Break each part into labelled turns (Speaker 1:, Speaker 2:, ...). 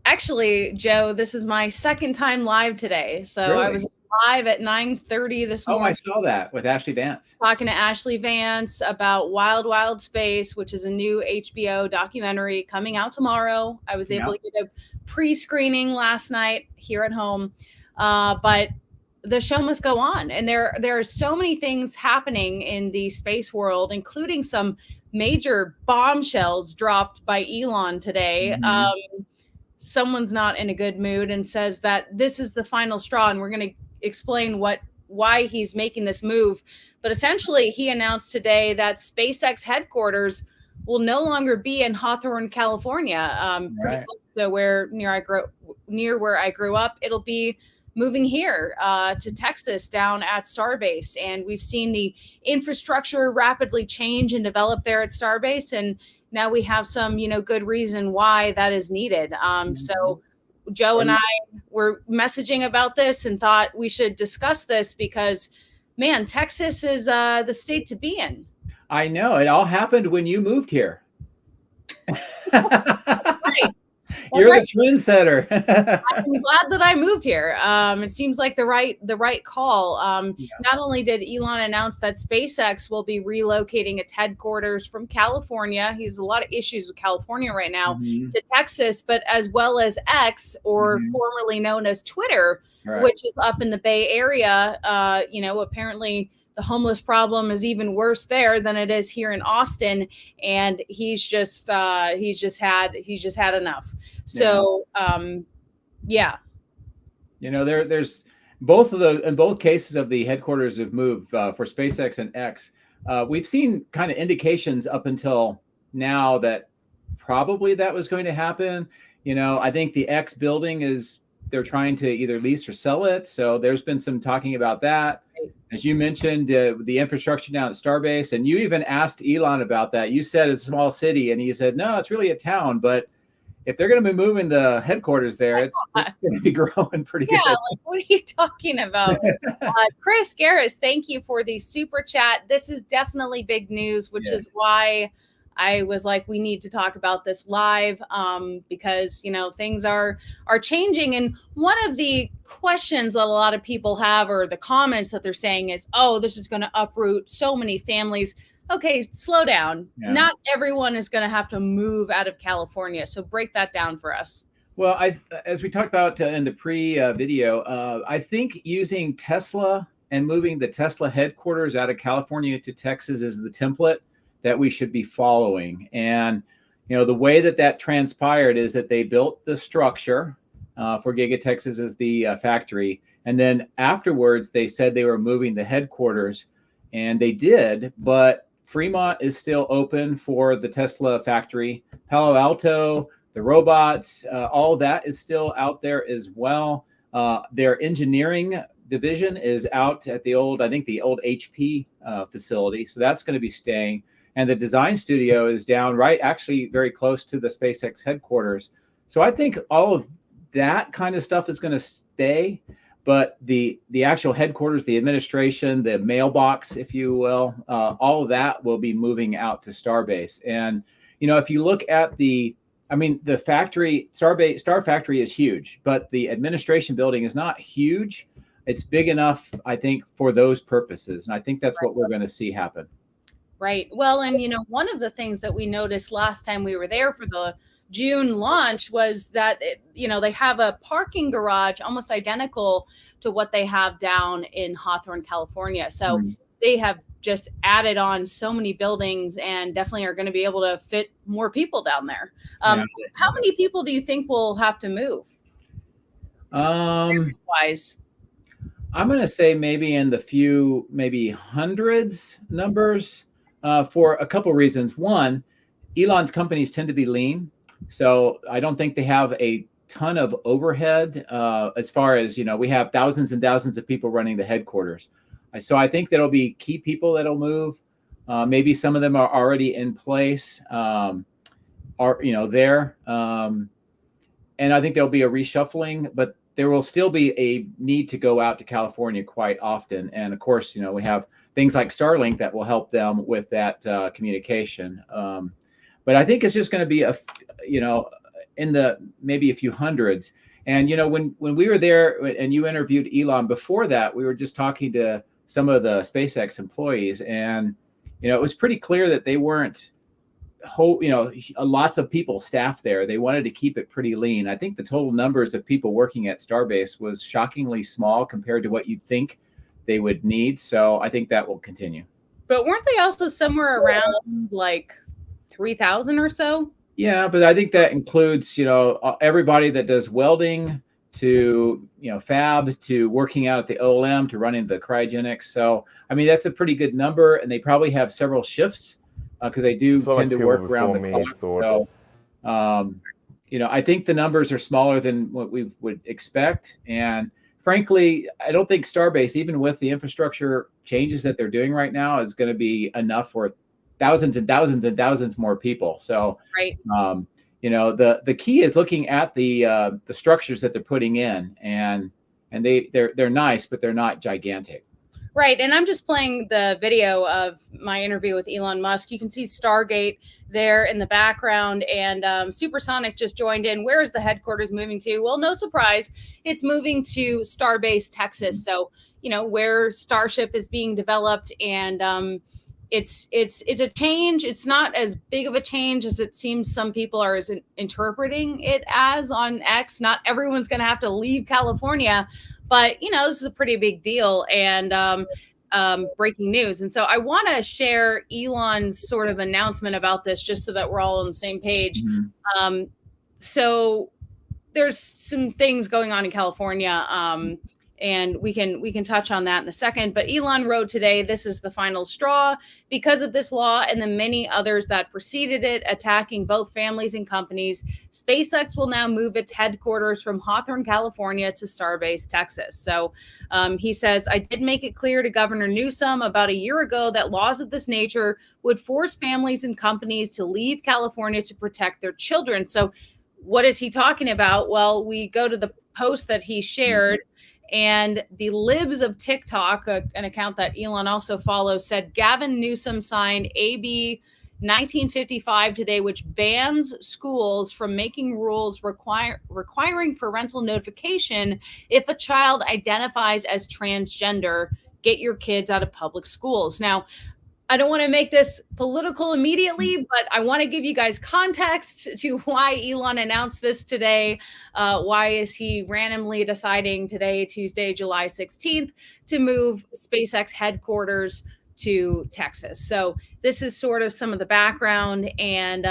Speaker 1: Actually, Joe, this is my second time live today. So I
Speaker 2: Really?
Speaker 1: was live at 9:30 this
Speaker 2: Oh, I
Speaker 1: morning
Speaker 2: saw that with Ashley Vance.
Speaker 1: talking to Ashley Vance about Wild Wild Space, which is a new HBO documentary coming out tomorrow. I was able
Speaker 2: Yeah.
Speaker 1: to get a pre-screening last night here at home. But the show must go on. And there are so many things happening in the space world, including some major bombshells dropped by Elon today.
Speaker 2: Hmm.
Speaker 1: Someone's not in a good mood and says that this is the final straw, and we're going to explain why he's making this move. But essentially, he announced today that SpaceX headquarters will no longer be in Hawthorne, California, pretty
Speaker 2: Right.
Speaker 1: close to where near where I grew up. It'll be moving here to Texas down at Starbase, and we've seen the infrastructure rapidly change and develop there at Starbase, and now we have some, good reason why that is needed.
Speaker 2: Mhm.
Speaker 1: So Joe and
Speaker 2: Well,
Speaker 1: I were messaging about this and thought we should discuss this because, man, Texas is the state to be in.
Speaker 2: I know it all happened when you moved here.
Speaker 1: Right. That's
Speaker 2: You're the
Speaker 1: right.
Speaker 2: trendsetter.
Speaker 1: I'm glad that I moved here. It seems like the right call.
Speaker 2: Yeah.
Speaker 1: Not only did Elon announce that SpaceX will be relocating its headquarters from California, he has a lot of issues with California right now,
Speaker 2: Hmm.
Speaker 1: to Texas, but as well as X, or
Speaker 2: Hmm.
Speaker 1: formerly known as Twitter,
Speaker 2: Right.
Speaker 1: which is up in the Bay Area. Apparently the homeless problem is even worse there than it is here in Austin, and he's just had enough.
Speaker 2: Yeah.
Speaker 1: So yeah,
Speaker 2: There's both of the in both cases of the headquarters have moved for SpaceX and X. We've seen kind of indications up until now that probably that was going to happen. I think the X building is they're trying to either lease or sell it. So there's been some talking about that. As you mentioned, the infrastructure down at Starbase, and you even asked Elon about that. You said it's a small city, and he said, no, it's really a town. But if they're going to be moving the headquarters there, it's going to be growing pretty
Speaker 1: yeah,
Speaker 2: good.
Speaker 1: like what are you talking about? Chris Garris, thank you for the super chat. This is definitely big news, which is
Speaker 2: Yes.
Speaker 1: why I was like, we need to talk about this live, because things are changing. And one of the questions that a lot of people have, or the comments that they're saying, is, "Oh, this is going to uproot so many families." Okay, slow down.
Speaker 2: Yeah.
Speaker 1: Not everyone is going to have to move out of California. So break that down for us.
Speaker 2: Well, as we talked about in the pre-video, I think using Tesla and moving the Tesla headquarters out of California to Texas is the template that we should be following. And the way that transpired is that they built the structure for Giga Texas as the factory, and then afterwards they said they were moving the headquarters, and they did. But Fremont is still open for the Tesla factory. Palo Alto, the robots, all that is still out there as well. Their engineering division is out at the old HP facility, so that's going to be staying. And the design studio is down right, actually very close to the SpaceX headquarters. So I think all of that kind of stuff is going to stay, but the actual headquarters, the administration, the mailbox, if you will, all of that will be moving out to Starbase. And if you look at the factory, Star Factory is huge, but the administration building is not huge. It's big enough, I think, for those purposes. And I think that's what we're going to see happen.
Speaker 1: Right. Well, and one of the things that we noticed last time we were there for the June launch was that they have a parking garage almost identical to what they have down in Hawthorne, California. So they have just added on so many buildings, and definitely are going to be able to fit more people down there.
Speaker 2: Yeah.
Speaker 1: How many people do you think will have to move? Wise.
Speaker 2: I'm going to say maybe in the few, maybe hundreds numbers, for a couple reasons. One, Elon's companies tend to be lean, so I don't think they have a ton of overhead. As far as we have thousands and thousands of people running the headquarters, so I think there'll be key people that'll move. Maybe some of them are already in place, there, and I think there'll be a reshuffling, but there will still be a need to go out to California quite often. And of course, we have things like Starlink that will help them with that communication. But I think it's just going to be in the maybe a few hundreds. And when we were there and you interviewed Elon before that, we were just talking to some of the SpaceX employees, and it was pretty clear that they weren't lots of people staffed there. They wanted to keep it pretty lean. I think the total numbers of people working at Starbase was shockingly small compared to what you'd think they would need. So I think that will continue.
Speaker 1: But weren't they also somewhere around like 3,000 or so?
Speaker 2: Yeah, but I think that includes, everybody that does welding to, fab, to working out at the OLM, to running the cryogenics. So, I mean, that's a pretty good number, and they probably have several shifts because they do tend to work around the clock. So, I think the numbers are smaller than what we would expect. And frankly, I don't think Starbase, even with the infrastructure changes that they're doing right now, is going to be enough for thousands and thousands and thousands more people. So,
Speaker 1: right.
Speaker 2: The key is looking at the structures that they're putting in, and they're nice, but they're not gigantic.
Speaker 1: Right. And I'm just playing the video of my interview with Elon Musk. You can see Stargate there in the background, and Supersonic just joined in. Where is the headquarters moving to? Well, no surprise. It's moving to Starbase, Texas. So, where Starship is being developed, and it's a change. It's not as big of a change as it seems some people are interpreting it as on X. Not everyone's going to have to leave California, but this is a pretty big deal, and breaking news. And so I want to share Elon's sort of announcement about this, just so that we're all on the same page. Mm-hmm. So there's some things going on in California, and we can touch on that in a second. But Elon wrote today, "This is the final straw. Because of this law and the many others that preceded it, attacking both families and companies, SpaceX will now move its headquarters from Hawthorne, California to Starbase, Texas." So he says, "I did make it clear to Governor Newsom about a year ago that laws of this nature would force families and companies to leave California to protect their children." So what is he talking about? Well, we go to the post that he shared. And the Libs of TikTok, an account that Elon also follows, said Gavin Newsom signed AB 1955 today, which bans schools from making rules requiring parental notification if a child identifies as transgender. Get your kids out of public schools. Now, I don't want to make this political immediately, but I want to give you guys context to why Elon announced this today. Why is he randomly deciding today, Tuesday, July 16th, to move SpaceX headquarters to Texas? So this is sort of some of the background. And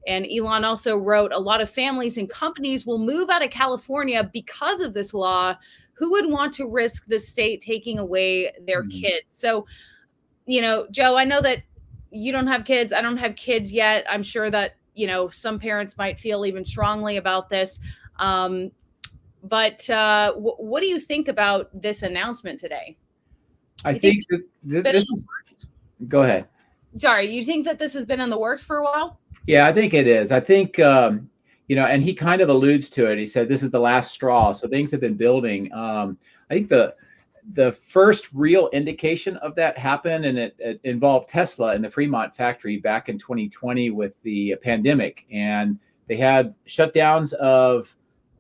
Speaker 1: Elon also wrote, "A lot of families and companies will move out of California because of this law. Who would want to risk the state taking away their kids?" So, Joe, I know that you don't have kids. I don't have kids yet. I'm sure that, some parents might feel even strongly about this. But what do you think about this announcement today?
Speaker 2: I think that this is, go ahead.
Speaker 1: Sorry, you think that this has been in the works for a while?
Speaker 2: Yeah, I think it is. I think, and he kind of alludes to it. He said, this is the last straw. So things have been building. I think the first real indication of that happened, and it involved Tesla in the Fremont factory back in 2020 with the pandemic. And they had shutdowns of,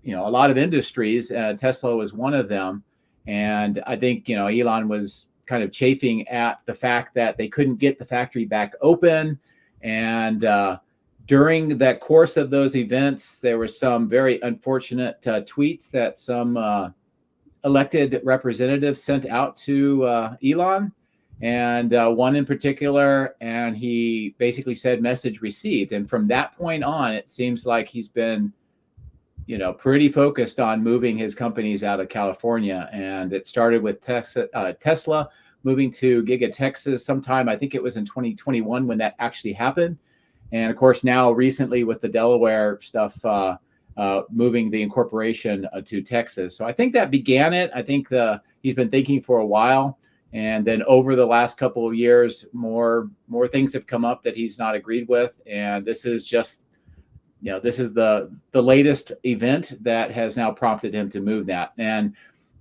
Speaker 2: a lot of industries. Tesla was one of them. And I think, Elon was kind of chafing at the fact that they couldn't get the factory back open. And during that course of those events, there were some very unfortunate tweets that some elected representatives sent out to Elon, and one in particular, and he basically said message received. And from that point on, it seems like he's been, pretty focused on moving his companies out of California. And it started with Tesla moving to Giga Texas sometime, I think it was in 2021 when that actually happened. And of course, now recently with the Delaware stuff, moving the incorporation to Texas. So I think that began it. I think he's been thinking for a while. And then over the last couple of years, more things have come up that he's not agreed with. And this is just, this is the latest event that has now prompted him to move that. And,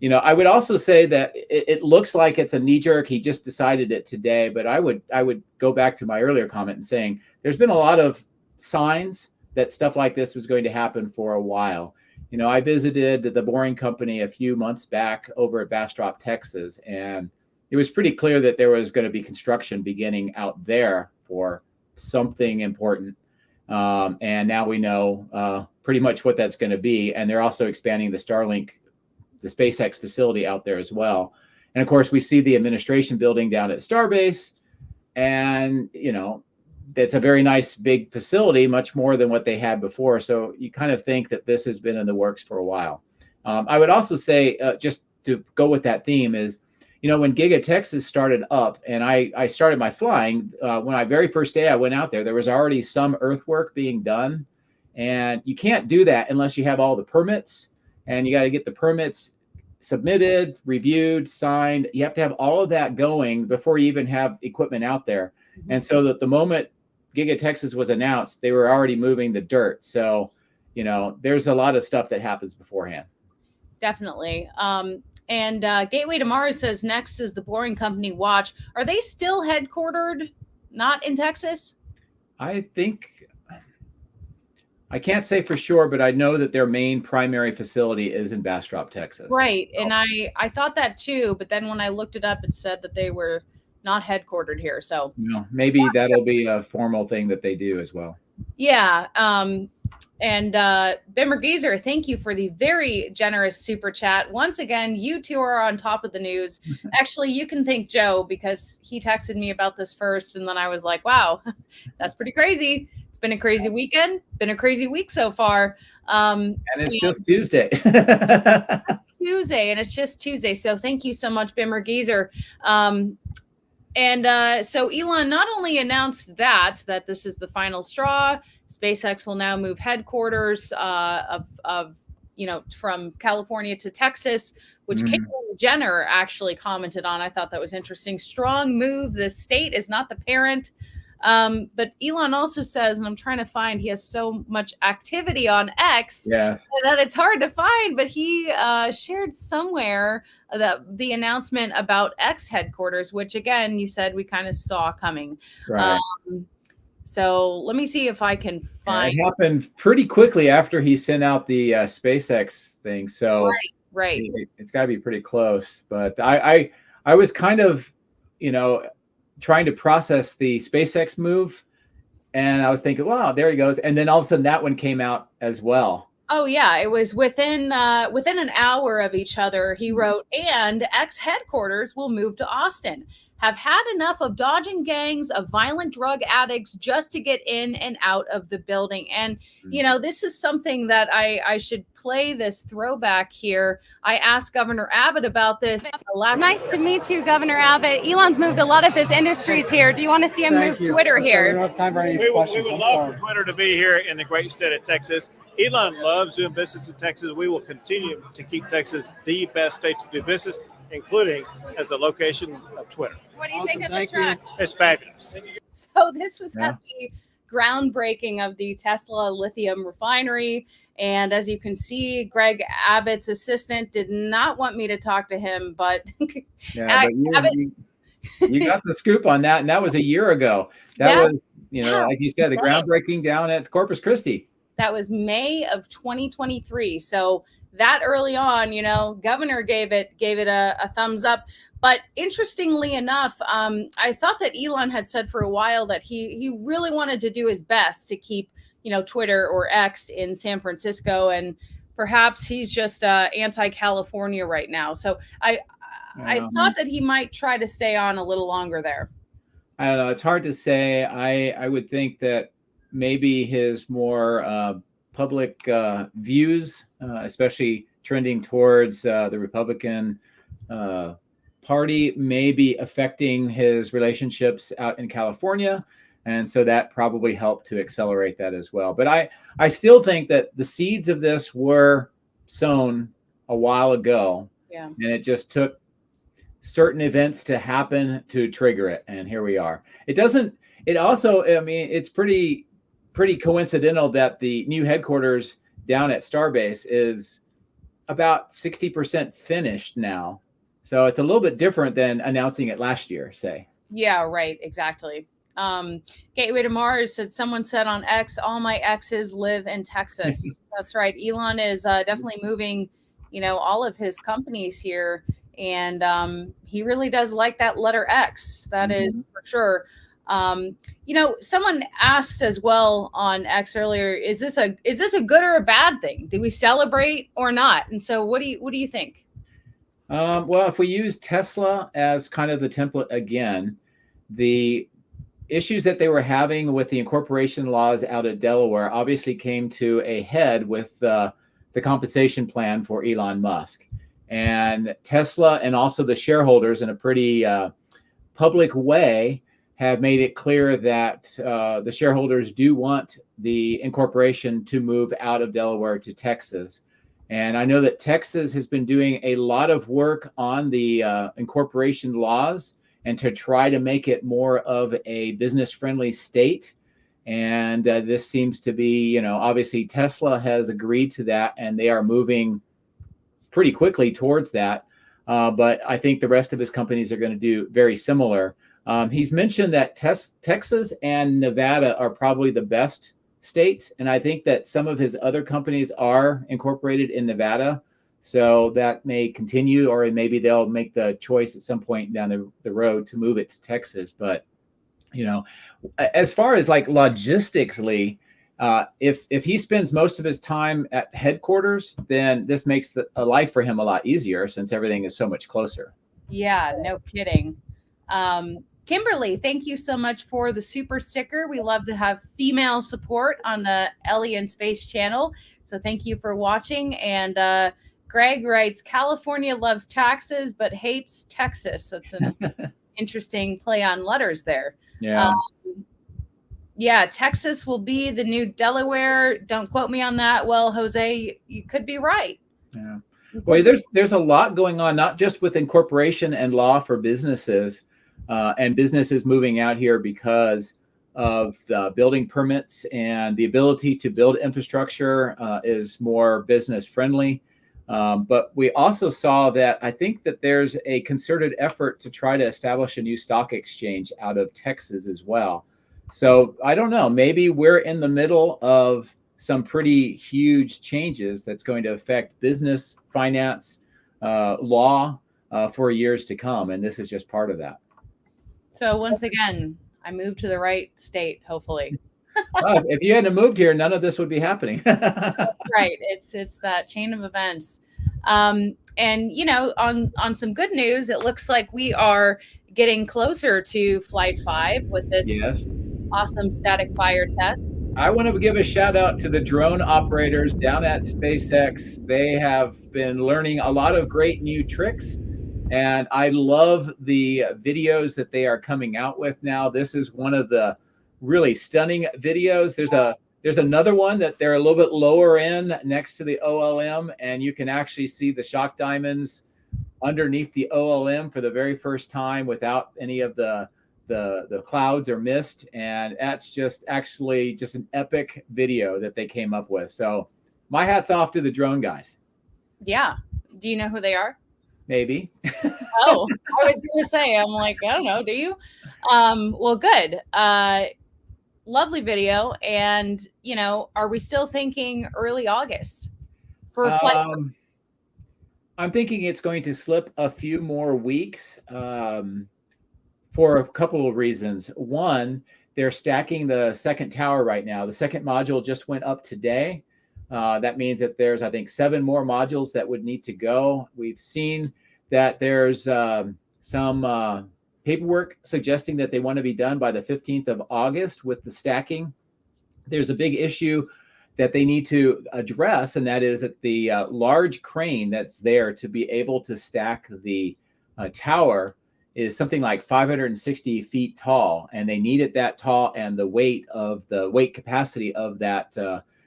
Speaker 2: I would also say that it looks like it's a knee jerk. He just decided it today. But I would go back to my earlier comment and saying there's been a lot of signs that stuff like this was going to happen for a while. I visited the Boring Company a few months back over at Bastrop, Texas, and it was pretty clear that there was going to be construction beginning out there for something important. And now we know pretty much what that's going to be. And they're also expanding the SpaceX facility out there as well. And of course, we see the administration building down at Starbase, and it's a very nice big facility, much more than what they had before. So you kind of think that this has been in the works for a while. I would also say, just to go with that theme, is when Giga Texas started up, and I started my flying, when I very first day I went out there was already some earthwork being done, and you can't do that unless you have all the permits, and you got to get the permits submitted, reviewed, signed. You have to have all of that going before you even have equipment out there. And so that the moment Giga Texas was announced, they were already moving the dirt. So, there's a lot of stuff that happens beforehand.
Speaker 1: Definitely. And Gateway to Mars says next is the Boring Company watch. Are they still headquartered not in Texas?
Speaker 2: I can't say for sure, but I know that their main primary facility is in Bastrop, Texas.
Speaker 1: Right. And I thought that too, but then when I looked it up, it said that they were not headquartered here. So
Speaker 2: maybe that'll be a formal thing that they do as well.
Speaker 1: Yeah. And Bimmer Geezer, thank you for the very generous super chat. Once again, you two are on top of the news. Actually, you can thank Joe, because he texted me about this first, and then I was like, wow, that's pretty crazy. It's been a crazy weekend, been a crazy week so far.
Speaker 2: And it's just Tuesday.
Speaker 1: It's Tuesday, and it's just Tuesday. So thank you so much, Bimmer Geezer. So Elon not only announced that this is the final straw, SpaceX will now move headquarters from California to Texas, which Caitlyn Jenner actually commented on. I thought that was interesting. Strong move. The state is not the parent. But Elon also says, and I'm trying to find, he has so much activity on X that it's hard to find, but he shared somewhere the announcement about X headquarters, which again, you said we kind of saw coming.
Speaker 2: Right.
Speaker 1: So let me see if I can find.
Speaker 2: It happened pretty quickly after he sent out the SpaceX thing. So
Speaker 1: right.
Speaker 2: It's got to be pretty close. But I was kind of, trying to process the SpaceX move, and I was thinking, wow, there he goes. And then all of a sudden that one came out as well.
Speaker 1: Oh yeah, it was within an hour of each other. He wrote, and X headquarters will move to Austin. Have had enough of dodging gangs of violent drug addicts just to get in and out of the building. And, this is something that I should play this throwback here. I asked Governor Abbott about this. It's nice to meet you, Governor Abbott. Elon's moved a lot of his industries here. Do you want to see him move Twitter here?
Speaker 3: We don't have time for any questions.
Speaker 4: We would love for Twitter to be here in the great state of Texas. Elon loves doing business in Texas. We will continue to keep Texas the best state to do business, including as the location of Twitter.
Speaker 1: What do you think of the truck?
Speaker 4: It's fabulous.
Speaker 1: So this was at the groundbreaking of the Tesla lithium refinery. And as you can see, Greg Abbott's assistant did not want me to talk to him, but
Speaker 2: Abbott, you got the scoop on that. And that was a year ago. That was, like you said, the groundbreaking down at Corpus Christi.
Speaker 1: That was May of 2023. So that early on, governor gave it a thumbs up. But interestingly enough, I thought that Elon had said for a while that he really wanted to do his best to keep, Twitter or X in San Francisco, and perhaps he's just anti-California right now. So I thought that he might try to stay on a little longer there.
Speaker 2: I don't know. It's hard to say. I would think that maybe his more public views, especially trending towards the Republican Party, may be affecting his relationships out in California. And so that probably helped to accelerate that as well. But I still think that the seeds of this were sown a while ago.
Speaker 1: Yeah.
Speaker 2: And it just took certain events to happen to trigger it. And here we are. It's pretty coincidental that the new headquarters down at Starbase is about 60% finished now. So it's a little bit different than announcing it last year, say.
Speaker 1: Yeah, right. Exactly. Gateway to Mars said, someone said on X, all my exes live in Texas. That's right. Elon is definitely moving, all of his companies here. And he really does like that letter X. That is for sure. Someone asked as well on X earlier, is this a good or a bad thing? Do we celebrate or not? And so what do you think?
Speaker 2: Well, if we use Tesla as kind of the template again, the issues that they were having with the incorporation laws out of Delaware obviously came to a head with the compensation plan for Elon Musk. And Tesla and also the shareholders in a pretty public way have made it clear that the shareholders do want the incorporation to move out of Delaware to Texas. And I know that Texas has been doing a lot of work on the incorporation laws and to try to make it more of a business-friendly state. And this seems to be, obviously Tesla has agreed to that, and they are moving pretty quickly towards that. But I think the rest of his companies are going to do very similar. He's mentioned that Texas and Nevada are probably the best states, and I think that some of his other companies are incorporated in Nevada. So that may continue, or maybe they'll make the choice at some point down the road to move it to Texas. But, as far as like logistically, if he spends most of his time at headquarters, then this makes a life for him a lot easier since everything is so much closer.
Speaker 1: Yeah, no kidding. Kimberly, thank you so much for the super sticker. We love to have female support on the Ellie in Space channel. So thank you for watching. And Greg writes, California loves taxes, but hates Texas. That's an interesting play on letters there.
Speaker 2: Yeah.
Speaker 1: Yeah, Texas will be the new Delaware. Don't quote me on that. Well, Jose, you could be right.
Speaker 2: Yeah. Boy, there's a lot going on, not just with incorporation and law for businesses and businesses moving out here because of building permits, and the ability to build infrastructure is more business friendly. But we also saw that I think that there's a concerted effort to try to establish a new stock exchange out of Texas as well. So I don't know, maybe we're in the middle of some pretty huge changes that's going to affect business, finance, law for years to come. And this is just part of that.
Speaker 1: So once again, I moved to the right state, hopefully.
Speaker 2: Well, if you hadn't moved here, none of this would be happening.
Speaker 1: That's right. It's that chain of events. And on some good news, it looks like we are getting closer to Flight 5 with this awesome static fire test.
Speaker 2: I want to give a shout out to the drone operators down at SpaceX. They have been learning a lot of great new tricks, and I love the videos that they are coming out with now. This is one of the really stunning videos. There's another one that they're a little bit lower in next to the OLM, and you can actually see the shock diamonds underneath the OLM for the very first time without any of the clouds or mist. And that's just an epic video that they came up with. So my hat's off to the drone guys.
Speaker 1: Yeah. Do you know who they are?
Speaker 2: Maybe.
Speaker 1: Oh, I was going to say, I'm like, I don't know. Do you? Well, good. Lovely video. And, are we still thinking early August for flight?
Speaker 2: I'm thinking it's going to slip a few more weeks for a couple of reasons. One, they're stacking the second tower right now. The second module just went up today. That means that there's, I think, 7 more modules that would need to go. We've seen that there's some paperwork suggesting that they want to be done by the 15th of August with the stacking. There's a big issue that they need to address, and that is that the large crane that's there to be able to stack the tower is something like 560 feet tall, and they need it that tall, and the weight capacity of that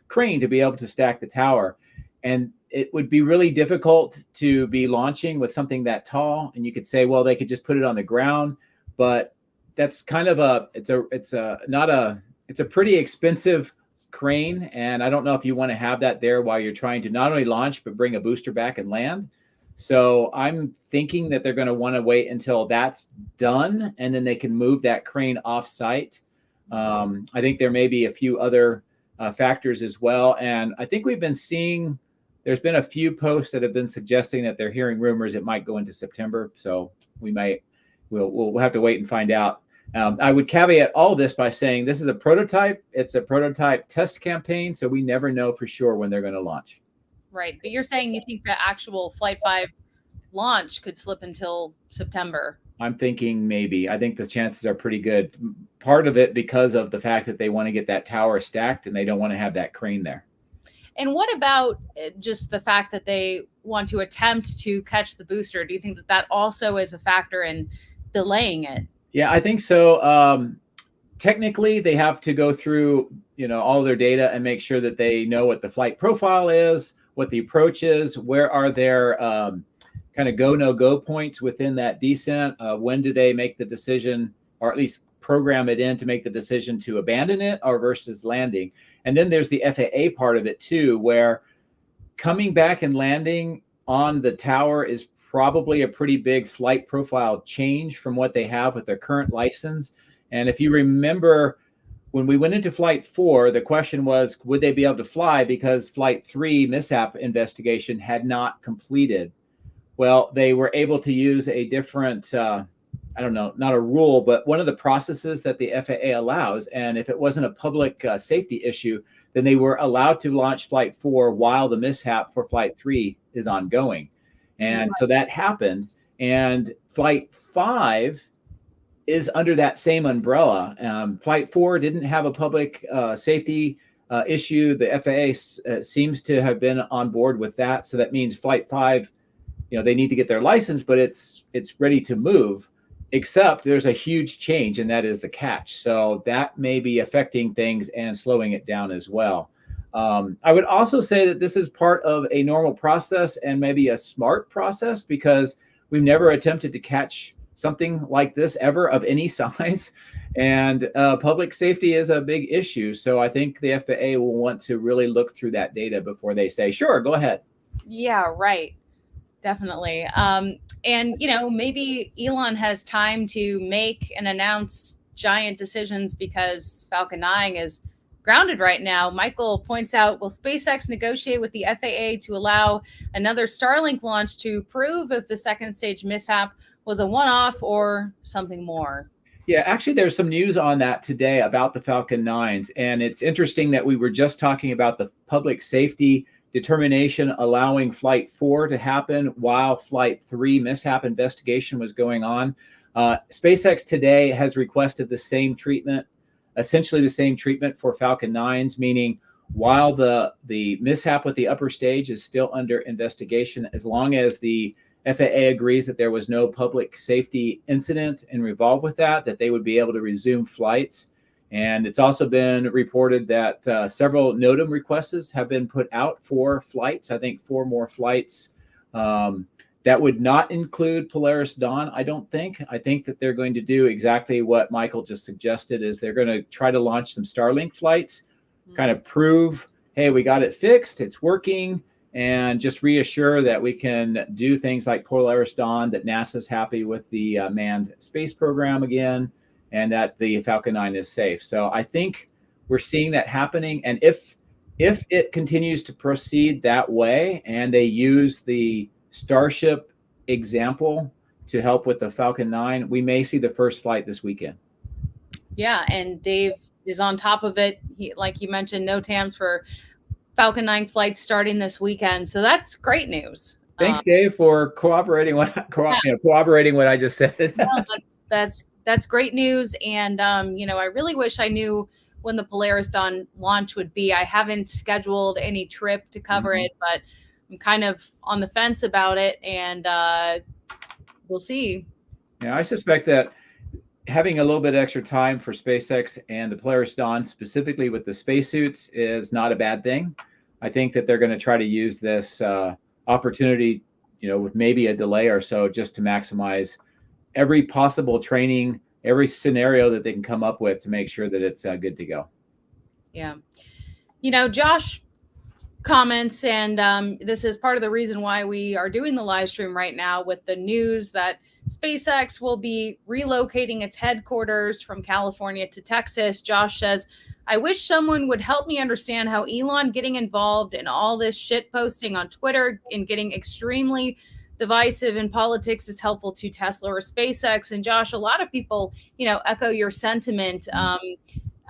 Speaker 2: crane to be able to stack the tower. And it would be really difficult to be launching with something that tall. And you could say, well, they could just put it on the ground, but that's kind of it's a pretty expensive crane. And I don't know if you want to have that there while you're trying to not only launch, but bring a booster back and land. So I'm thinking that they're going to want to wait until that's done, and then they can move that crane off site. I think there may be a few other factors as well. And I think we've been seeing, there's been a few posts that have been suggesting that they're hearing rumors it might go into September. So we'll have to wait and find out. I would caveat all this by saying this is a prototype. It's a prototype test campaign, so we never know for sure when they're going to launch.
Speaker 1: Right. But you're saying you think the actual Flight 5 launch could slip until September?
Speaker 2: I'm thinking maybe. I think the chances are pretty good. Part of it because of the fact that they want to get that tower stacked and they don't want to have that crane there.
Speaker 1: And what about just the fact that they want to attempt to catch the booster? Do you think that that also is a factor in delaying it?
Speaker 2: Yeah, I think so. Technically, they have to go through, all their data and make sure that they know what the flight profile is, what the approach is, where are their kind of go, no go points within that descent. When do they make the decision, or at least program it in to make the decision to abandon it or versus landing? And then there's the FAA part of it too, where coming back and landing on the tower is probably a pretty big flight profile change from what they have with their current license. And if you remember, when we went into Flight 4, the question was, would they be able to fly because Flight 3 mishap investigation had not completed? Well, they were able to use a different, I don't know, not a rule, but one of the processes that the FAA allows. And if it wasn't a public safety issue, then they were allowed to launch Flight 4 while the mishap for Flight 3 is ongoing. And so that happened. And Flight 5 is under that same umbrella. Flight 4 didn't have a public safety issue. The FAA seems to have been on board with that. So that means Flight 5, they need to get their license, but it's ready to move, except there's a huge change, and that is the catch. So that may be affecting things and slowing it down as well. I would also say that this is part of a normal process and maybe a smart process, because we've never attempted to catch something like this ever of any size. And public safety is a big issue. So I think the FAA will want to really look through that data before they say, sure, go ahead.
Speaker 1: Yeah, right. Definitely. And, maybe Elon has time to make and announce giant decisions because Falcon 9 is grounded right now. Michael points out, will SpaceX negotiate with the FAA to allow another Starlink launch to prove if the second stage mishap was a one-off or something more?
Speaker 2: Yeah, actually, there's some news on that today about the Falcon 9s. And it's interesting that we were just talking about the public safety determination allowing Flight 4 to happen while Flight 3 mishap investigation was going on. SpaceX today has requested the same treatment, essentially the same treatment for Falcon 9s, meaning while the mishap with the upper stage is still under investigation, as long as the FAA agrees that there was no public safety incident involved with that they would be able to resume flights. And it's also been reported that several NOTAM requests have been put out for flights. I think 4 more flights. That would not include Polaris Dawn, I don't think. I think that they're going to do exactly what Michael just suggested, is they're going to try to launch some Starlink flights, kind of prove, hey, we got it fixed, it's working, and just reassure that we can do things like Polaris Dawn, that NASA's happy with the manned space program again, and that the Falcon 9 is safe. So I think we're seeing that happening. And if it continues to proceed that way and they use the Starship example to help with the Falcon 9, we may see the first flight this weekend.
Speaker 1: Yeah, and Dave is on top of it. Like you mentioned, no TAMs for Falcon 9 flights starting this weekend. So that's great news.
Speaker 2: Thanks, Dave, for corroborating what I just said.
Speaker 1: No, that's great news. And, I really wish I knew when the Polaris Dawn launch would be. I haven't scheduled any trip to cover it, but I'm kind of on the fence about it, and we'll see.
Speaker 2: Yeah, I suspect that having a little bit extra time for SpaceX and the Polaris Dawn, specifically with the spacesuits, is not a bad thing. I think that they're going to try to use this opportunity, with maybe a delay or so, just to maximize every possible training, every scenario that they can come up with to make sure that it's good to go.
Speaker 1: Yeah. Josh, comments, and this is part of the reason why we are doing the live stream right now with the news that SpaceX will be relocating its headquarters from California to Texas. Josh says, I wish someone would help me understand how Elon getting involved in all this shit posting on Twitter and getting extremely divisive in politics is helpful to Tesla or SpaceX. And Josh, a lot of people, echo your sentiment.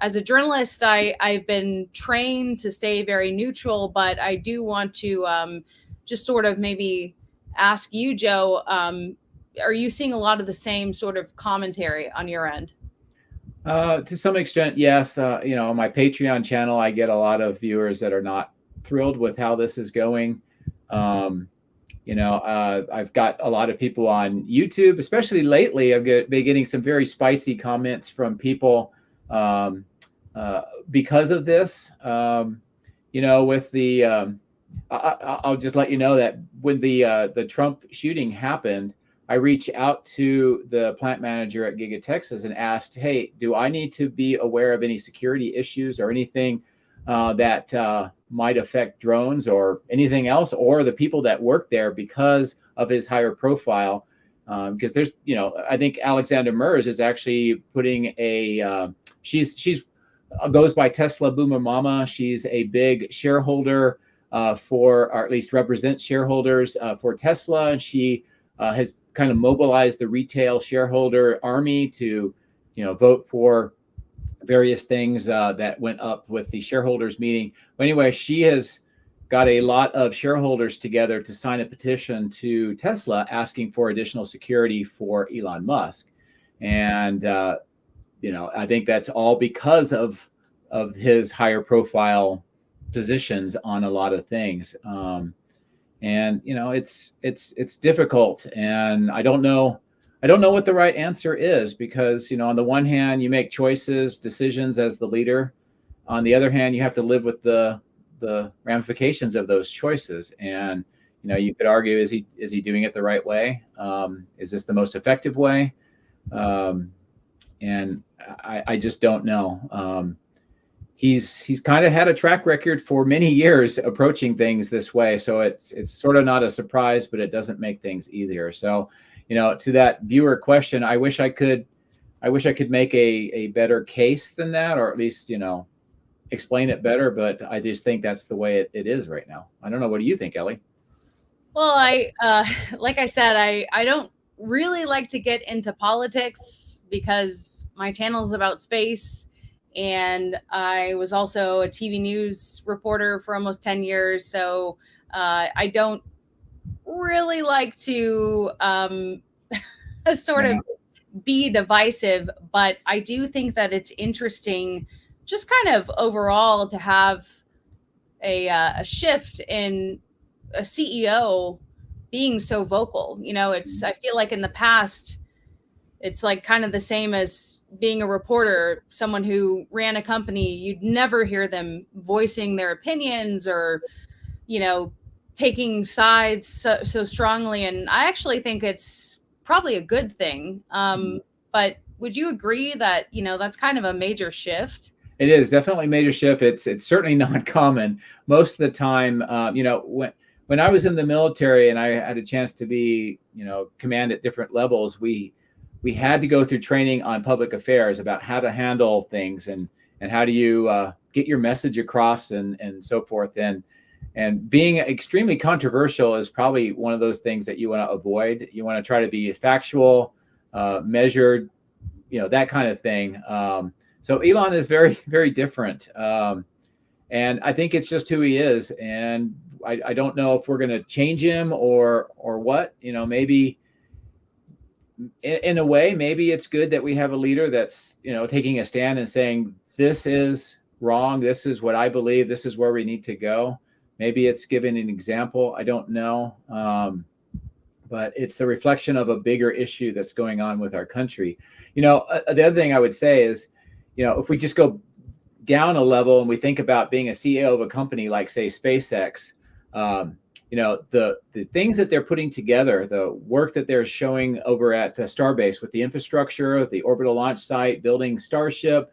Speaker 1: As a journalist, I've been trained to stay very neutral, but I do want to just sort of maybe ask you, Joe, are you seeing a lot of the same sort of commentary on your end?
Speaker 2: To some extent, yes. On my Patreon channel, I get a lot of viewers that are not thrilled with how this is going. I've got a lot of people on YouTube, especially lately. I've been getting some very spicy comments from people because of this. With the, I'll just let you know that when the Trump shooting happened, I reached out to the plant manager at Giga Texas and asked, hey, do I need to be aware of any security issues or anything that might affect drones or anything else, or the people that work there because of his higher profile? Because there's, I think Alexander Mers is actually putting she's goes by Tesla Boomer Mama. She's a big shareholder or at least represents shareholders for Tesla. And she has kind of mobilized the retail shareholder army to, vote for various things that went up with the shareholders meeting. But anyway, she has got a lot of shareholders together to sign a petition to Tesla asking for additional security for Elon Musk. And, I think that's all because of his higher profile positions on a lot of things. And it's difficult, and I don't know what the right answer is, because on the one hand you make decisions as the leader. On the other hand, you have to live with the ramifications of those choices. And you could argue, is he doing it the right way? Is this the most effective way? And I just don't know. He's kind of had a track record for many years approaching things this way. So it's sort of not a surprise, but it doesn't make things easier. So, to that viewer question, I wish I could make a better case than that, or at least, explain it better. But I just think that's the way it is right now. I don't know. What do you think, Ellie?
Speaker 1: Well, like I said, I don't really like to get into politics because my channel is about space. And I was also a TV news reporter for almost 10 years. So I don't really like to sort of be divisive, but I do think that it's interesting just kind of overall to have a shift in a CEO being so vocal. I feel like in the past, it's like kind of the same as being a reporter, someone who ran a company. You'd never hear them voicing their opinions or, taking sides so strongly. And I actually think it's probably a good thing. But would you agree that, that's kind of a major shift?
Speaker 2: It is definitely a major shift. It's certainly not common. Most of the time, when I was in the military and I had a chance to be, command at different levels, we had to go through training on public affairs about how to handle things and how do you get your message across and so forth. And being extremely controversial is probably one of those things that you want to avoid. You want to try to be factual, measured, that kind of thing. So Elon is very, very different. And I think it's just who he is. And I don't know if we're going to change him or what. Maybe in a way, maybe it's good that we have a leader that's, taking a stand and saying, this is wrong. This is what I believe. This is where we need to go. Maybe it's giving an example. I don't know. But it's a reflection of a bigger issue that's going on with our country. The other thing I would say is, if we just go down a level and we think about being a CEO of a company like, say, SpaceX, the things that they're putting together, the work that they're showing over at Starbase with the infrastructure, the orbital launch site, building Starship,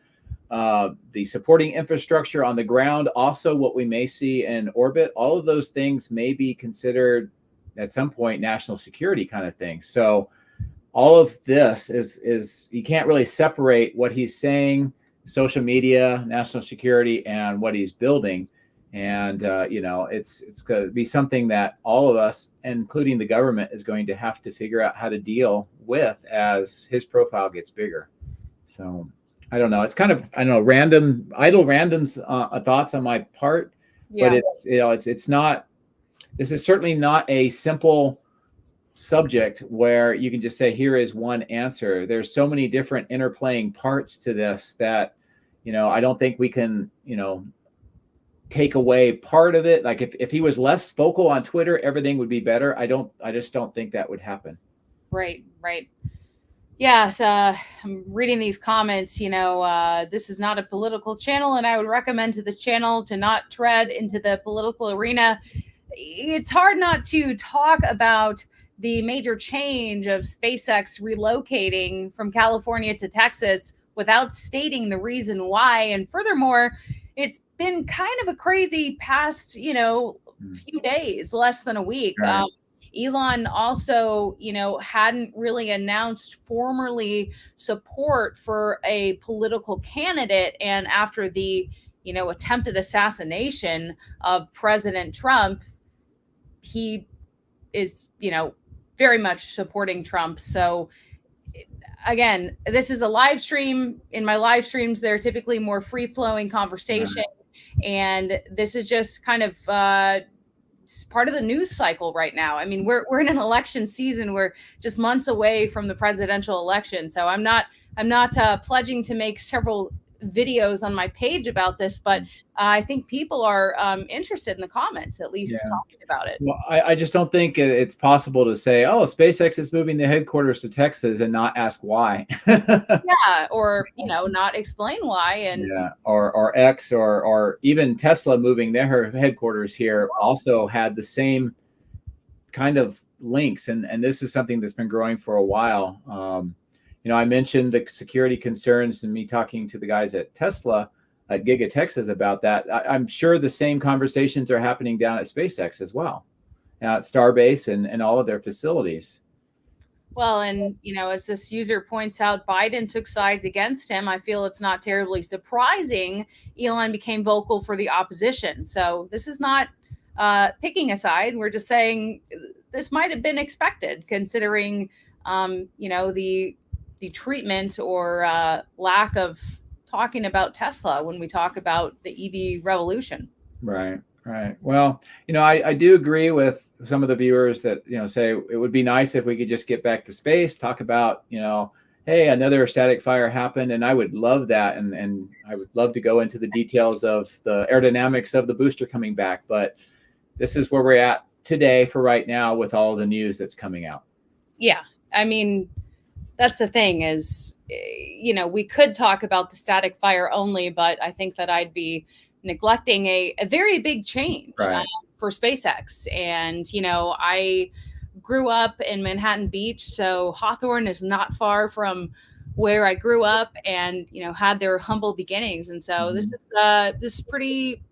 Speaker 2: the supporting infrastructure on the ground, also what we may see in orbit, all of those things may be considered at some point national security kind of things. So all of this is you can't really separate what he's saying, social media, national security, and what he's building. And it's going to be something that all of us, including the government, is going to have to figure out how to deal with as his profile gets bigger. So I don't know. It's kind of, I don't know, randoms thoughts on my part, but it's not. This is certainly not a simple subject where you can just say here is one answer. There's so many different interplaying parts to this that I don't think we can take away part of it. Like if he was less vocal on Twitter, everything would be better. I just don't think that would happen.
Speaker 1: Right. Yeah, so I'm reading these comments. This is not a political channel, and I would recommend to this channel to not tread into the political arena. It's hard not to talk about the major change of SpaceX relocating from California to Texas without stating the reason why. And furthermore, it's been kind of a crazy past, few days, less than a week.
Speaker 2: Right.
Speaker 1: Elon also, hadn't really announced formally support for a political candidate. And after the, attempted assassination of President Trump, he is, very much supporting Trump. So again, this is a live stream. In my live streams, they're typically more free-flowing conversation. Right. And this is just kind of part of the news cycle right now. I mean, we're in an election season. We're just months away from the presidential election. So I'm not pledging to make several videos on my page about this, but I think people are interested in the comments, at least talking about it.
Speaker 2: Well, I just don't think it's possible to say, oh, SpaceX is moving the headquarters to Texas and not ask why.
Speaker 1: Or not explain why. And
Speaker 2: or X or even Tesla moving their headquarters here also had the same kind of links, and this is something that's been growing for a while. I mentioned the security concerns and me talking to the guys at Tesla at Giga Texas about that. I'm sure the same conversations are happening down at SpaceX as well, at Starbase and all of their facilities.
Speaker 1: Well, and, as this user points out, Biden took sides against him. I feel it's not terribly surprising Elon became vocal for the opposition. So this is not picking a side. We're just saying this might have been expected, considering, the treatment or lack of talking about Tesla when we talk about the EV revolution.
Speaker 2: Right. Well, I do agree with some of the viewers that, say it would be nice if we could just get back to space, talk about, hey, another static fire happened. And I would love that. And I would love to go into the details of the aerodynamics of the booster coming back. But this is where we're at today for right now with all the news that's coming out.
Speaker 1: Yeah. I mean, that's the thing is, we could talk about the static fire only, but I think that I'd be neglecting a very big change for SpaceX. And, I grew up in Manhattan Beach, so Hawthorne is not far from where I grew up and, had their humble beginnings. And so this is pretty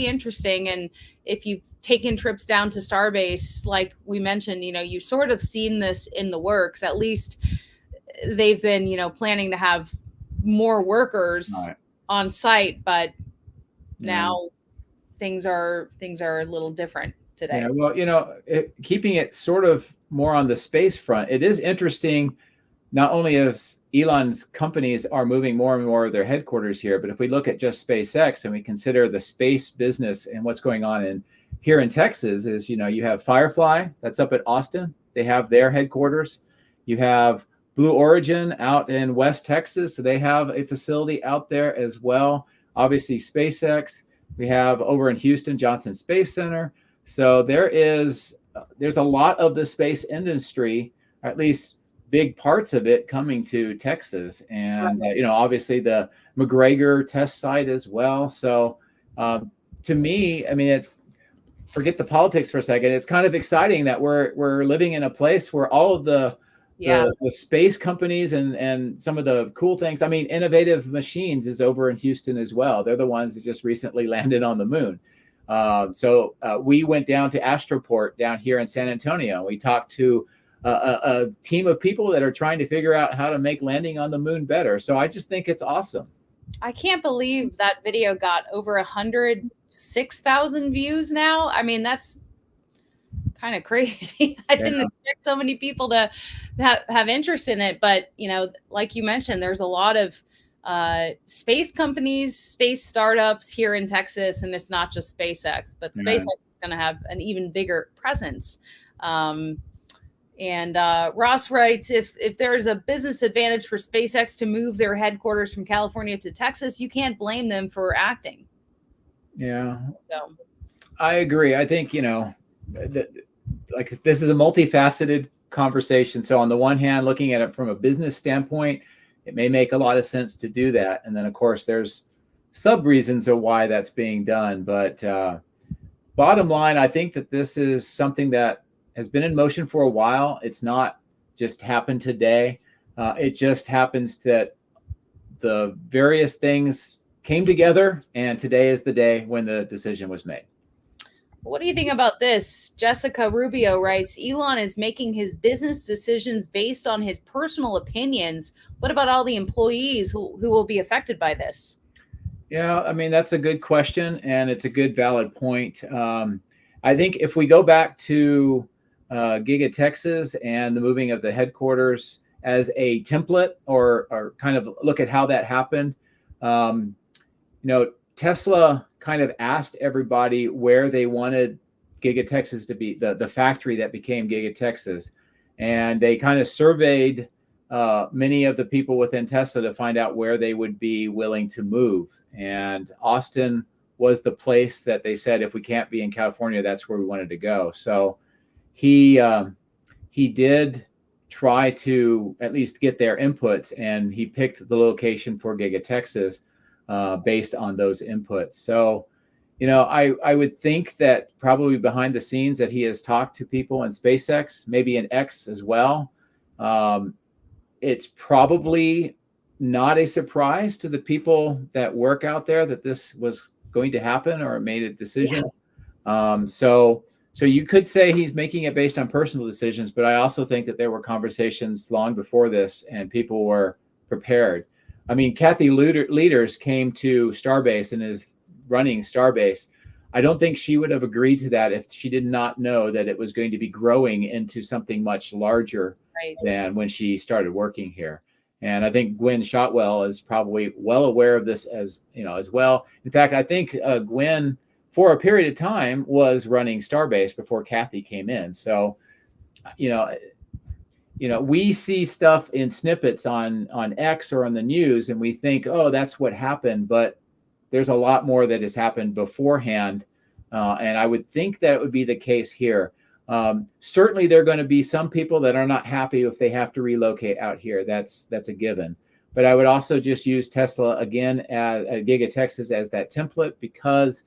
Speaker 1: interesting. And if you've taken trips down to Starbase, like we mentioned, you've sort of seen this in the works. At least they've been, planning to have more workers on site, but now things are a little different today.
Speaker 2: Yeah, well, keeping it sort of more on the space front, it is interesting, not only as Elon's companies are moving more and more of their headquarters here, but if we look at just SpaceX and we consider the space business and what's going on here in Texas is, you have Firefly that's up at Austin. They have their headquarters. You have Blue Origin out in West Texas. So they have a facility out there as well. Obviously, SpaceX. We have over in Houston, Johnson Space Center. So there's a lot of the space industry, or at least big parts of it, coming to Texas. And, obviously the McGregor test site as well. So to me, I mean, forget the politics for a second. It's kind of exciting that we're living in a place where all of the
Speaker 1: Yeah.
Speaker 2: The space companies and some of the cool things. I mean, Innovative Machines is over in Houston as well. They're the ones that just recently landed on the moon. So we went down to Astroport down here in San Antonio. We talked to a team of people that are trying to figure out how to make landing on the moon better. So I just think it's awesome.
Speaker 1: I can't believe that video got over 106,000 views now. I mean, that's kind of crazy. I didn't expect so many people to have interest in it. But, like you mentioned, there's a lot of space companies, space startups here in Texas, and it's not just SpaceX, but SpaceX is going to have an even bigger presence. And Ross writes, if there is a business advantage for SpaceX to move their headquarters from California to Texas, you can't blame them for acting.
Speaker 2: Yeah.
Speaker 1: So
Speaker 2: I agree. I think, like this is a multifaceted conversation. So on the one hand, looking at it from a business standpoint, it may make a lot of sense to do that. And then of course there's sub reasons of why that's being done. But bottom line, I think that this is something that has been in motion for a while. It's not just happened today. It just happens that the various things came together, and today is the day when the decision was made.
Speaker 1: What do you think about this? Jessica Rubio writes, Elon is making his business decisions based on his personal opinions. What about all the employees who will be affected by this?
Speaker 2: Yeah, I mean, that's a good question, and it's a good, valid point. I think if we go back to Giga Texas and the moving of the headquarters as a template, or kind of look at how that happened, Tesla kind of asked everybody where they wanted Giga Texas to be, the factory that became Giga Texas. And they kind of surveyed many of the people within Tesla to find out where they would be willing to move. And Austin was the place that they said, if we can't be in California, that's where we wanted to go. So he did try to at least get their inputs, and he picked the location for Giga Texas based on those inputs. So, I would think that probably behind the scenes that he has talked to people in SpaceX, maybe in X as well. It's probably not a surprise to the people that work out there that this was going to happen or made a decision. Yeah. So you could say he's making it based on personal decisions, but I also think that there were conversations long before this and people were prepared. I mean, Kathy Leaders came to Starbase and is running Starbase. I don't think she would have agreed to that if she did not know that it was going to be growing into something much larger than when she started working here. And I think Gwen Shotwell is probably well aware of this as well. In fact, I think Gwen, for a period of time, was running Starbase before Kathy came in. So, we see stuff in snippets on X or on the news, and we think, oh, that's what happened. But there's a lot more that has happened beforehand. And I would think that it would be the case here. Certainly, there are going to be some people that are not happy if they have to relocate out here. That's a given. But I would also just use Tesla again at Giga Texas as that template, because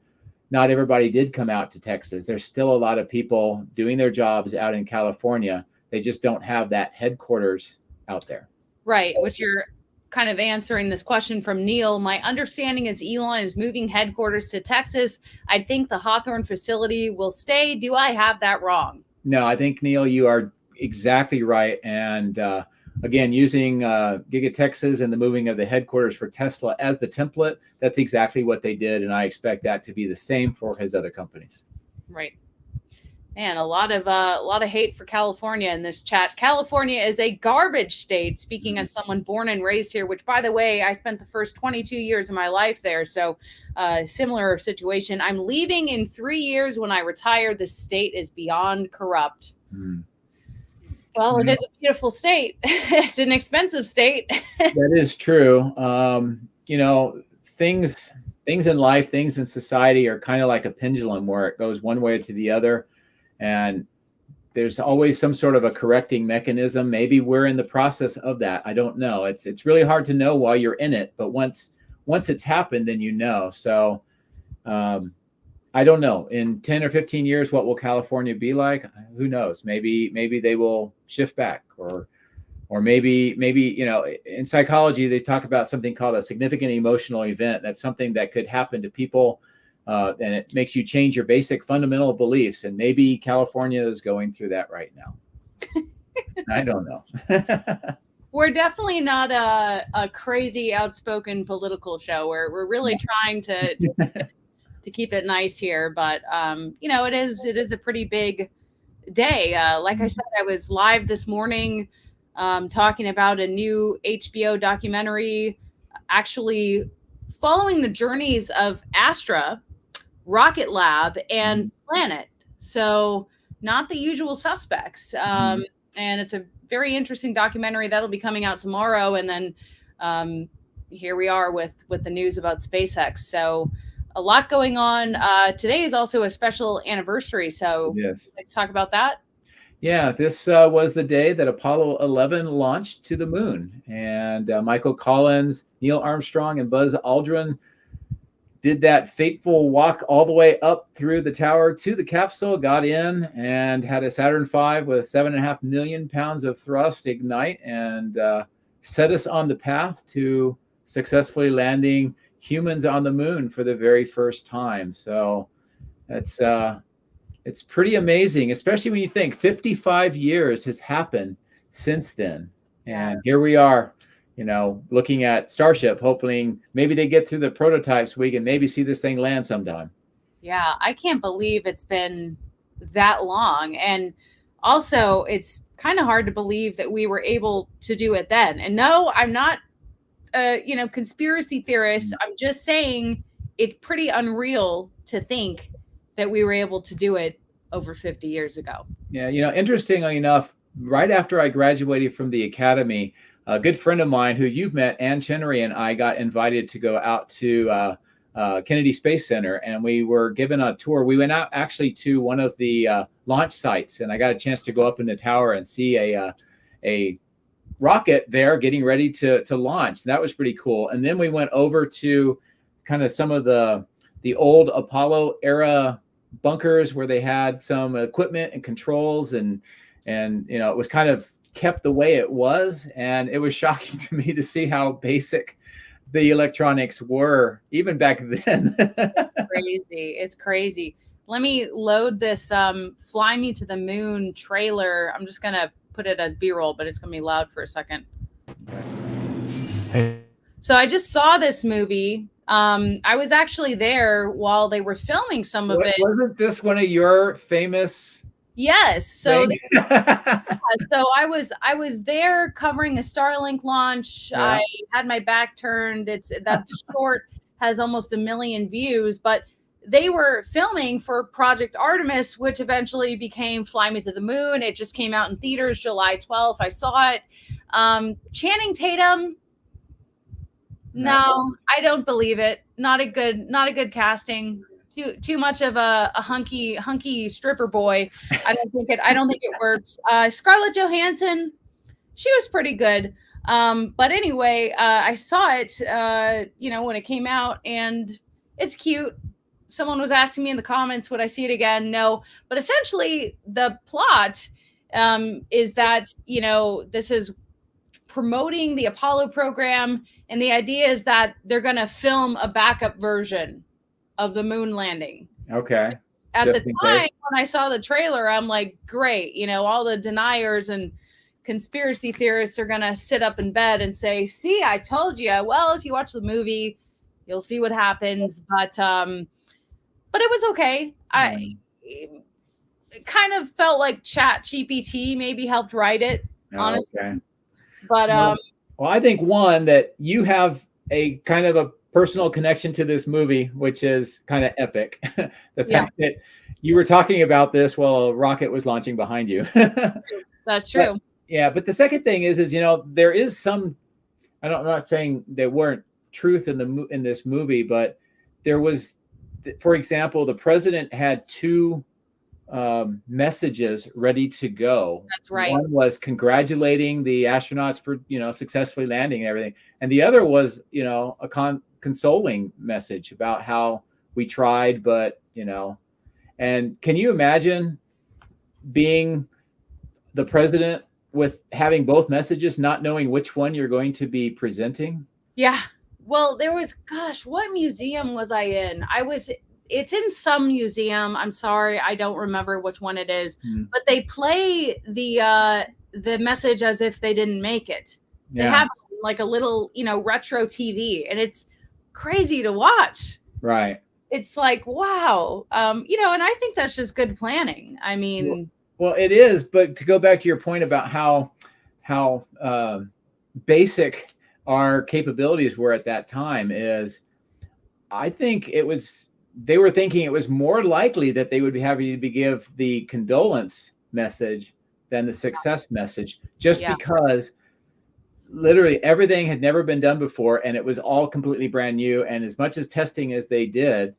Speaker 2: not everybody did come out to Texas. There's still a lot of people doing their jobs out in California. They just don't have that headquarters out there.
Speaker 1: Right, which you're kind of answering this question from Neil. My understanding is Elon is moving headquarters to Texas. I think the Hawthorne facility will stay. Do I have that wrong?
Speaker 2: No, I think, Neil, you are exactly right. And again, using Giga Texas and the moving of the headquarters for Tesla as the template, that's exactly what they did. And I expect that to be the same for his other companies.
Speaker 1: Right. Man, a lot of hate for California in this chat. California is a garbage state, speaking as someone born and raised here, which, by the way, I spent the first 22 years of my life there. So similar situation. I'm leaving in 3 years when I retire. The state is beyond corrupt. Well, it is a beautiful state. It's an expensive state.
Speaker 2: That is true. Things in life, things in society are kind of like a pendulum where it goes one way to the other. And there's always some sort of a correcting mechanism. Maybe we're in the process of that. I don't know. It's really hard to know while you're in it. But once it's happened, then you know. So I don't know. In 10 or 15 years, what will California be like? Who knows? Maybe they will shift back, or or maybe in psychology they talk about something called a significant emotional event. That's something that could happen to people, and it makes you change your basic fundamental beliefs. And maybe California is going through that right now. I don't know.
Speaker 1: We're definitely not a crazy outspoken political show. We're really trying to keep it nice here, but it is a pretty big day. Like I said, I was live this morning talking about a new HBO documentary, actually following the journeys of Astra, Rocket Lab, and Planet. So not the usual suspects. And it's a very interesting documentary that'll be coming out tomorrow. And then here we are with the news about SpaceX. So a lot going on. Today is also a special anniversary. So
Speaker 2: yes,
Speaker 1: let's talk about that.
Speaker 2: Yeah, this was the day that Apollo 11 launched to the moon, and Michael Collins, Neil Armstrong, and Buzz Aldrin did that fateful walk all the way up through the tower to the capsule, got in, and had a Saturn V with 7.5 million pounds of thrust ignite, and set us on the path to successfully landing humans on the moon for the very first time. So it's pretty amazing, especially when you think 55 years has happened since then. And here we are, looking at Starship, hoping maybe they get through the prototypes so we can maybe see this thing land sometime.
Speaker 1: Yeah, I can't believe it's been that long. And also, it's kind of hard to believe that we were able to do it then. And no, I'm not conspiracy theorist. I'm just saying it's pretty unreal to think that we were able to do it over 50 years ago.
Speaker 2: Yeah, interestingly enough, right after I graduated from the academy, a good friend of mine who you've met, Ann Chenery, and I got invited to go out to Kennedy Space Center, and we were given a tour. We went out actually to one of the launch sites, and I got a chance to go up in the tower and see a rocket there getting ready to launch. That was pretty cool. And then we went over to kind of some of the old Apollo era bunkers where they had some equipment and controls, and it was kind of kept the way it was. And it was shocking to me to see how basic the electronics were even back then.
Speaker 1: It's crazy. Let me load this Fly Me to the Moon trailer. I'm just gonna put it as B-roll, but it's gonna be loud for a second.
Speaker 2: Hey.
Speaker 1: So I just saw this movie. I was actually there while they were filming some of it.
Speaker 2: Wasn't this one of your famous?
Speaker 1: Yes. So so I was there covering a Starlink launch. Yeah. I had my back turned. That short has almost 1 million views, but they were filming for Project Artemis, which eventually became Fly Me to the Moon. It just came out in theaters July 12th. I saw it. Channing Tatum. No, I don't believe it. Not a good casting. Too much of a hunky stripper boy. I don't think it works. Scarlett Johansson, she was pretty good. But anyway, I saw it when it came out, and it's cute. Someone was asking me in the comments, would I see it again? No. But essentially the plot is that, this is promoting the Apollo program, and the idea is that they're going to film a backup version of the moon landing.
Speaker 2: Okay.
Speaker 1: At the time when I saw the trailer, I'm like, great, all the deniers and conspiracy theorists are going to sit up in bed and say, see, I told you. Well, if you watch the movie, you'll see what happens. But it was okay. It kind of felt like ChatGPT maybe helped write it, honestly. Okay. But
Speaker 2: well, I think one that you have a kind of a personal connection to this movie, which is kind of epic. The fact that you were talking about this while a rocket was launching behind you.
Speaker 1: That's true.
Speaker 2: But the second thing is there is some. I'm not saying there weren't truth in this movie, but there was, for example, the president had 2 messages ready to go.
Speaker 1: That's right.
Speaker 2: One was congratulating the astronauts for successfully landing and everything, and the other was a consoling message about how we tried, but and can you imagine being the president with having both messages, not knowing which one you're going to be presenting?
Speaker 1: Yeah. Well, there was, gosh, what museum was I in? It's in some museum. I'm sorry, I don't remember which one it is, but they play the message as if they didn't make it. They have like a little, retro TV, and it's crazy to watch.
Speaker 2: Right.
Speaker 1: It's like, wow. And I think that's just good planning. I mean,
Speaker 2: well, it is, but to go back to your point about how basic our capabilities were at that time, is I think they were thinking it was more likely that they would be having to give the condolence message than the success message, just because literally everything had never been done before, and it was all completely brand new. And as much as testing as they did,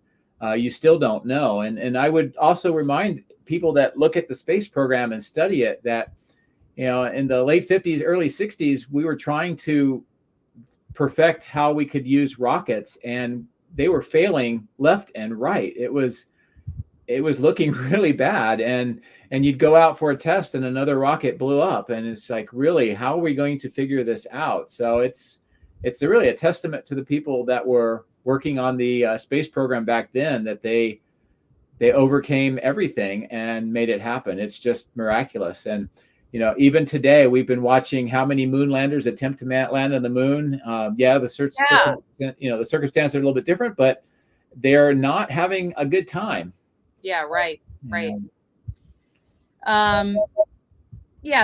Speaker 2: you still don't know. And I would also remind people that look at the space program and study it that, in the late 50s, early 60s, we were trying to perfect how we could use rockets, and they were failing left and right. It was looking really bad, and you'd go out for a test and another rocket blew up, and it's like, really, how are we going to figure this out? So it's really a testament to the people that were working on the space program back then, that they overcame everything and made it happen. It's just miraculous. And even today, we've been watching how many moon landers attempt to land on the moon. The circumstances are a little bit different, but they're not having a good time.
Speaker 1: Yeah, right.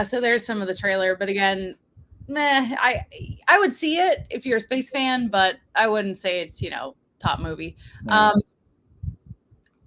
Speaker 1: So there's some of the trailer, but again, I would see it if you're a space fan, but I wouldn't say it's, top movie.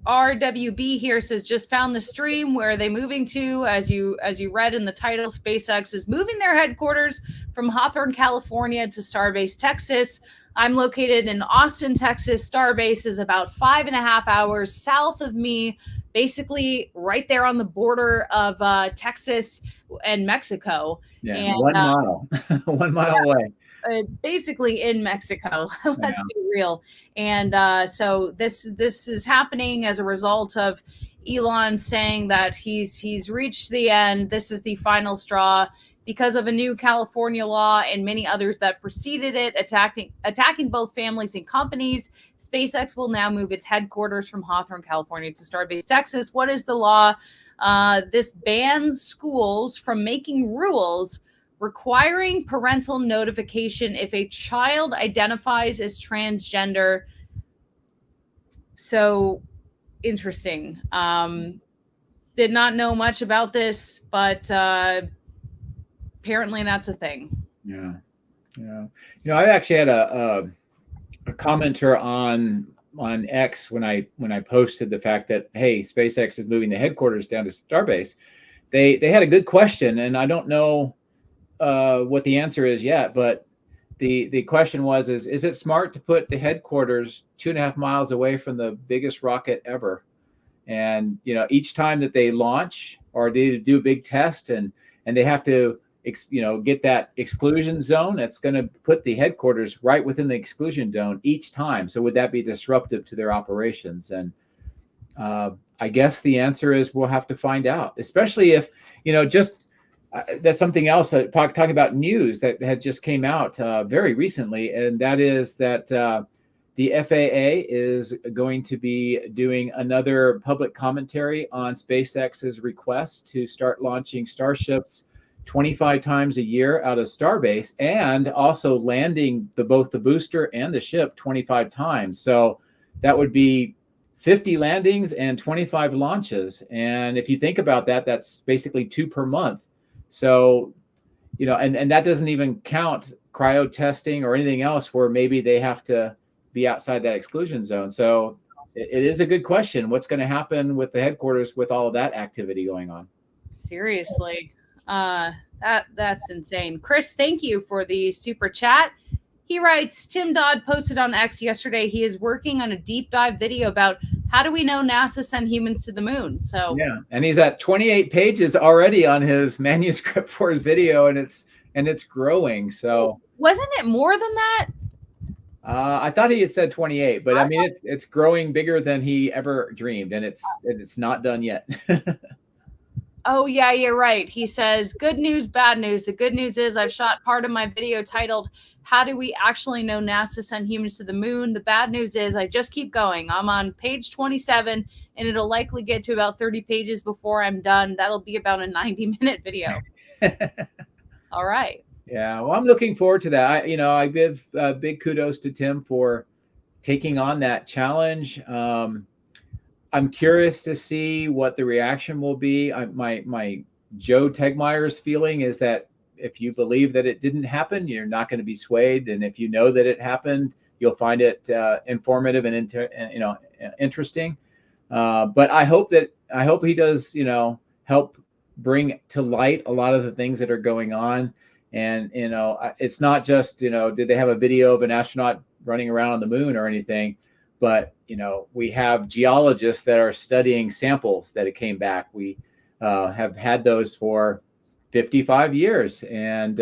Speaker 1: RWB here says, just found the stream. Where are they moving to? As you read in the title, SpaceX is moving their headquarters from Hawthorne, California to Starbase, Texas. I'm located in Austin, Texas. Starbase is about 5.5 hours south of me, basically right there on the border of Texas and Mexico.
Speaker 2: Yeah,
Speaker 1: and
Speaker 2: 1 mile, 1 mile away.
Speaker 1: Basically in Mexico. Let's be real. And so this is happening as a result of Elon saying that he's reached the end. This is the final straw because of a new California law and many others that preceded it, attacking both families and companies. SpaceX will now move its headquarters from Hawthorne, California to Starbase, Texas. What is the law? This bans schools from making rules requiring parental notification if a child identifies as transgender. So interesting. Did not know much about this, but apparently that's a thing.
Speaker 2: Yeah. I actually had a commenter on X when I posted the fact that, hey, SpaceX is moving the headquarters down to Starbase. They had a good question, and I don't know what the answer is yet, but the question was, is it smart to put the headquarters 2.5 miles away from the biggest rocket ever? And each time that they launch or they do a big test and they have to get that exclusion zone, that's going to put the headquarters right within the exclusion zone each time. So would that be disruptive to their operations? And I guess the answer is we'll have to find out, especially if that's something else talking about news that had just came out very recently, and that is that the FAA is going to be doing another public commentary on SpaceX's request to start launching Starships 25 times a year out of Starbase, and also landing both the booster and the ship 25 times. So that would be 50 landings and 25 launches. And if you think about that, that's basically 2 per month. So, and that doesn't even count cryo testing or anything else where maybe they have to be outside that exclusion zone. So it is a good question. What's going to happen with the headquarters with all of that activity going on?
Speaker 1: Seriously. That's insane. Chris, thank you for the super chat. He writes, Tim Dodd posted on X yesterday he is working on a deep dive video about how do we know NASA sent humans to the moon. So
Speaker 2: yeah, and he's at 28 pages already on his manuscript for his video, and it's growing. So
Speaker 1: wasn't it more than that?
Speaker 2: I thought he had said 28, but I mean it's growing bigger than he ever dreamed, and it's not done yet.
Speaker 1: Oh, yeah, you're right. He says, good news, bad news. The good news is I've shot part of my video titled, How Do We Actually Know NASA Sent Humans to the Moon? The bad news is I just keep going. I'm on page 27, and it'll likely get to about 30 pages before I'm done. That'll be about a 90-minute video. All right.
Speaker 2: Yeah, well, I'm looking forward to that. I give big kudos to Tim for taking on that challenge. I'm curious to see what the reaction will be. My Joe Tegmeyer's feeling is that if you believe that it didn't happen, you're not going to be swayed, and if you know that it happened, you'll find it informative and interesting. But I hope he does help bring to light a lot of the things that are going on. And it's not just did they have a video of an astronaut running around on the moon or anything, but we have geologists that are studying samples that it came back. We have had those for 55 years, and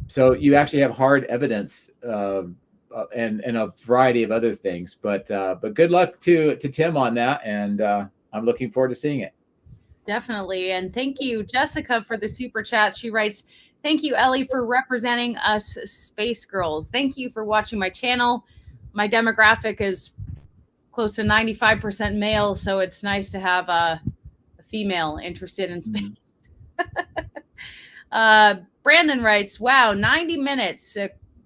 Speaker 2: so you actually have hard evidence and a variety of other things. But good luck to Tim on that, and I'm looking forward to seeing it.
Speaker 1: Definitely. And thank you, Jessica, for the super chat. She writes, thank you, Ellie, for representing us space girls. Thank you for watching my channel. My demographic is close to 95% male, so it's nice to have a female interested in space. Brandon writes, wow, 90 minutes.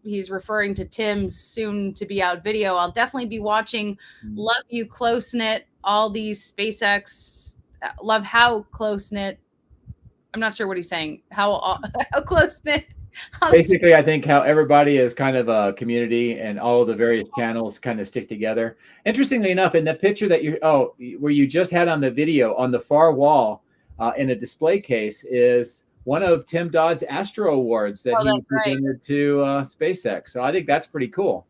Speaker 1: He's referring to Tim's soon to be out video. I'll definitely be watching. Love you, close knit. All these SpaceX, love how close knit. I'm not sure what he's saying. How close knit.
Speaker 2: Basically, I think how everybody is kind of a community, and all of the various channels kind of stick together. Interestingly enough, in the picture that where you just had on the video, on the far wall in a display case, is one of Tim Dodd's Astro Awards that he presented to SpaceX. So I think that's pretty cool.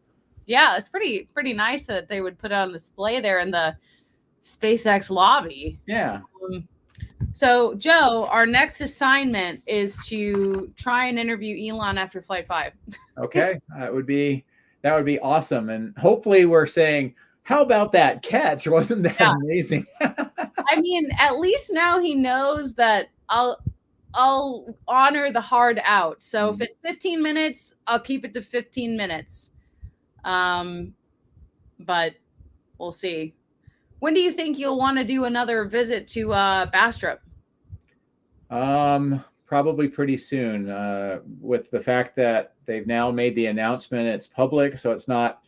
Speaker 1: Yeah, it's pretty nice that they would put it on display there in the SpaceX lobby.
Speaker 2: Yeah.
Speaker 1: So, Joe, our next assignment is to try and interview Elon after Flight 5.
Speaker 2: Okay, that would be awesome, and hopefully, we're saying, how about that catch? Wasn't that amazing?
Speaker 1: I mean, at least now he knows that I'll honor the hard out. So if it's 15 minutes, I'll keep it to 15 minutes. But we'll see. When do you think you'll want to do another visit to Bastrop?
Speaker 2: Probably pretty soon, with the fact that they've now made the announcement. It's public, so it's not,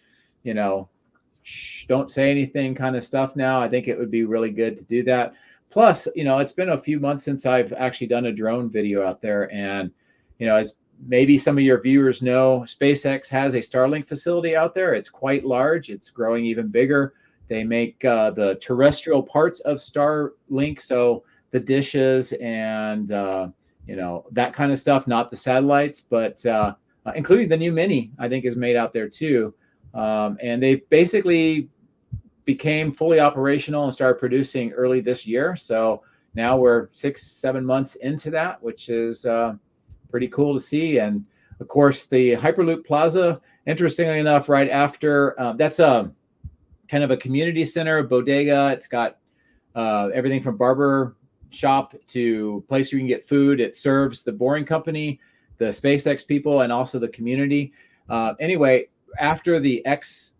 Speaker 2: shh, don't say anything kind of stuff now. I think it would be really good to do that. Plus, it's been a few months since I've actually done a drone video out there. And, as maybe some of your viewers know, SpaceX has a Starlink facility out there. It's quite large. It's growing even bigger. They make the terrestrial parts of Starlink, so the dishes and that kind of stuff, not the satellites, but including the new Mini, I think, is made out there too. And they basically became fully operational and started producing early this year. So now we're 6-7 months into that, which is pretty cool to see. And of course, the Hyperloop Plaza, interestingly enough, right after that's a kind of a community center, bodega. It's got everything from barber shop to place where you can get food. It serves the Boring Company, the SpaceX people, and also the community. Anyway, after the X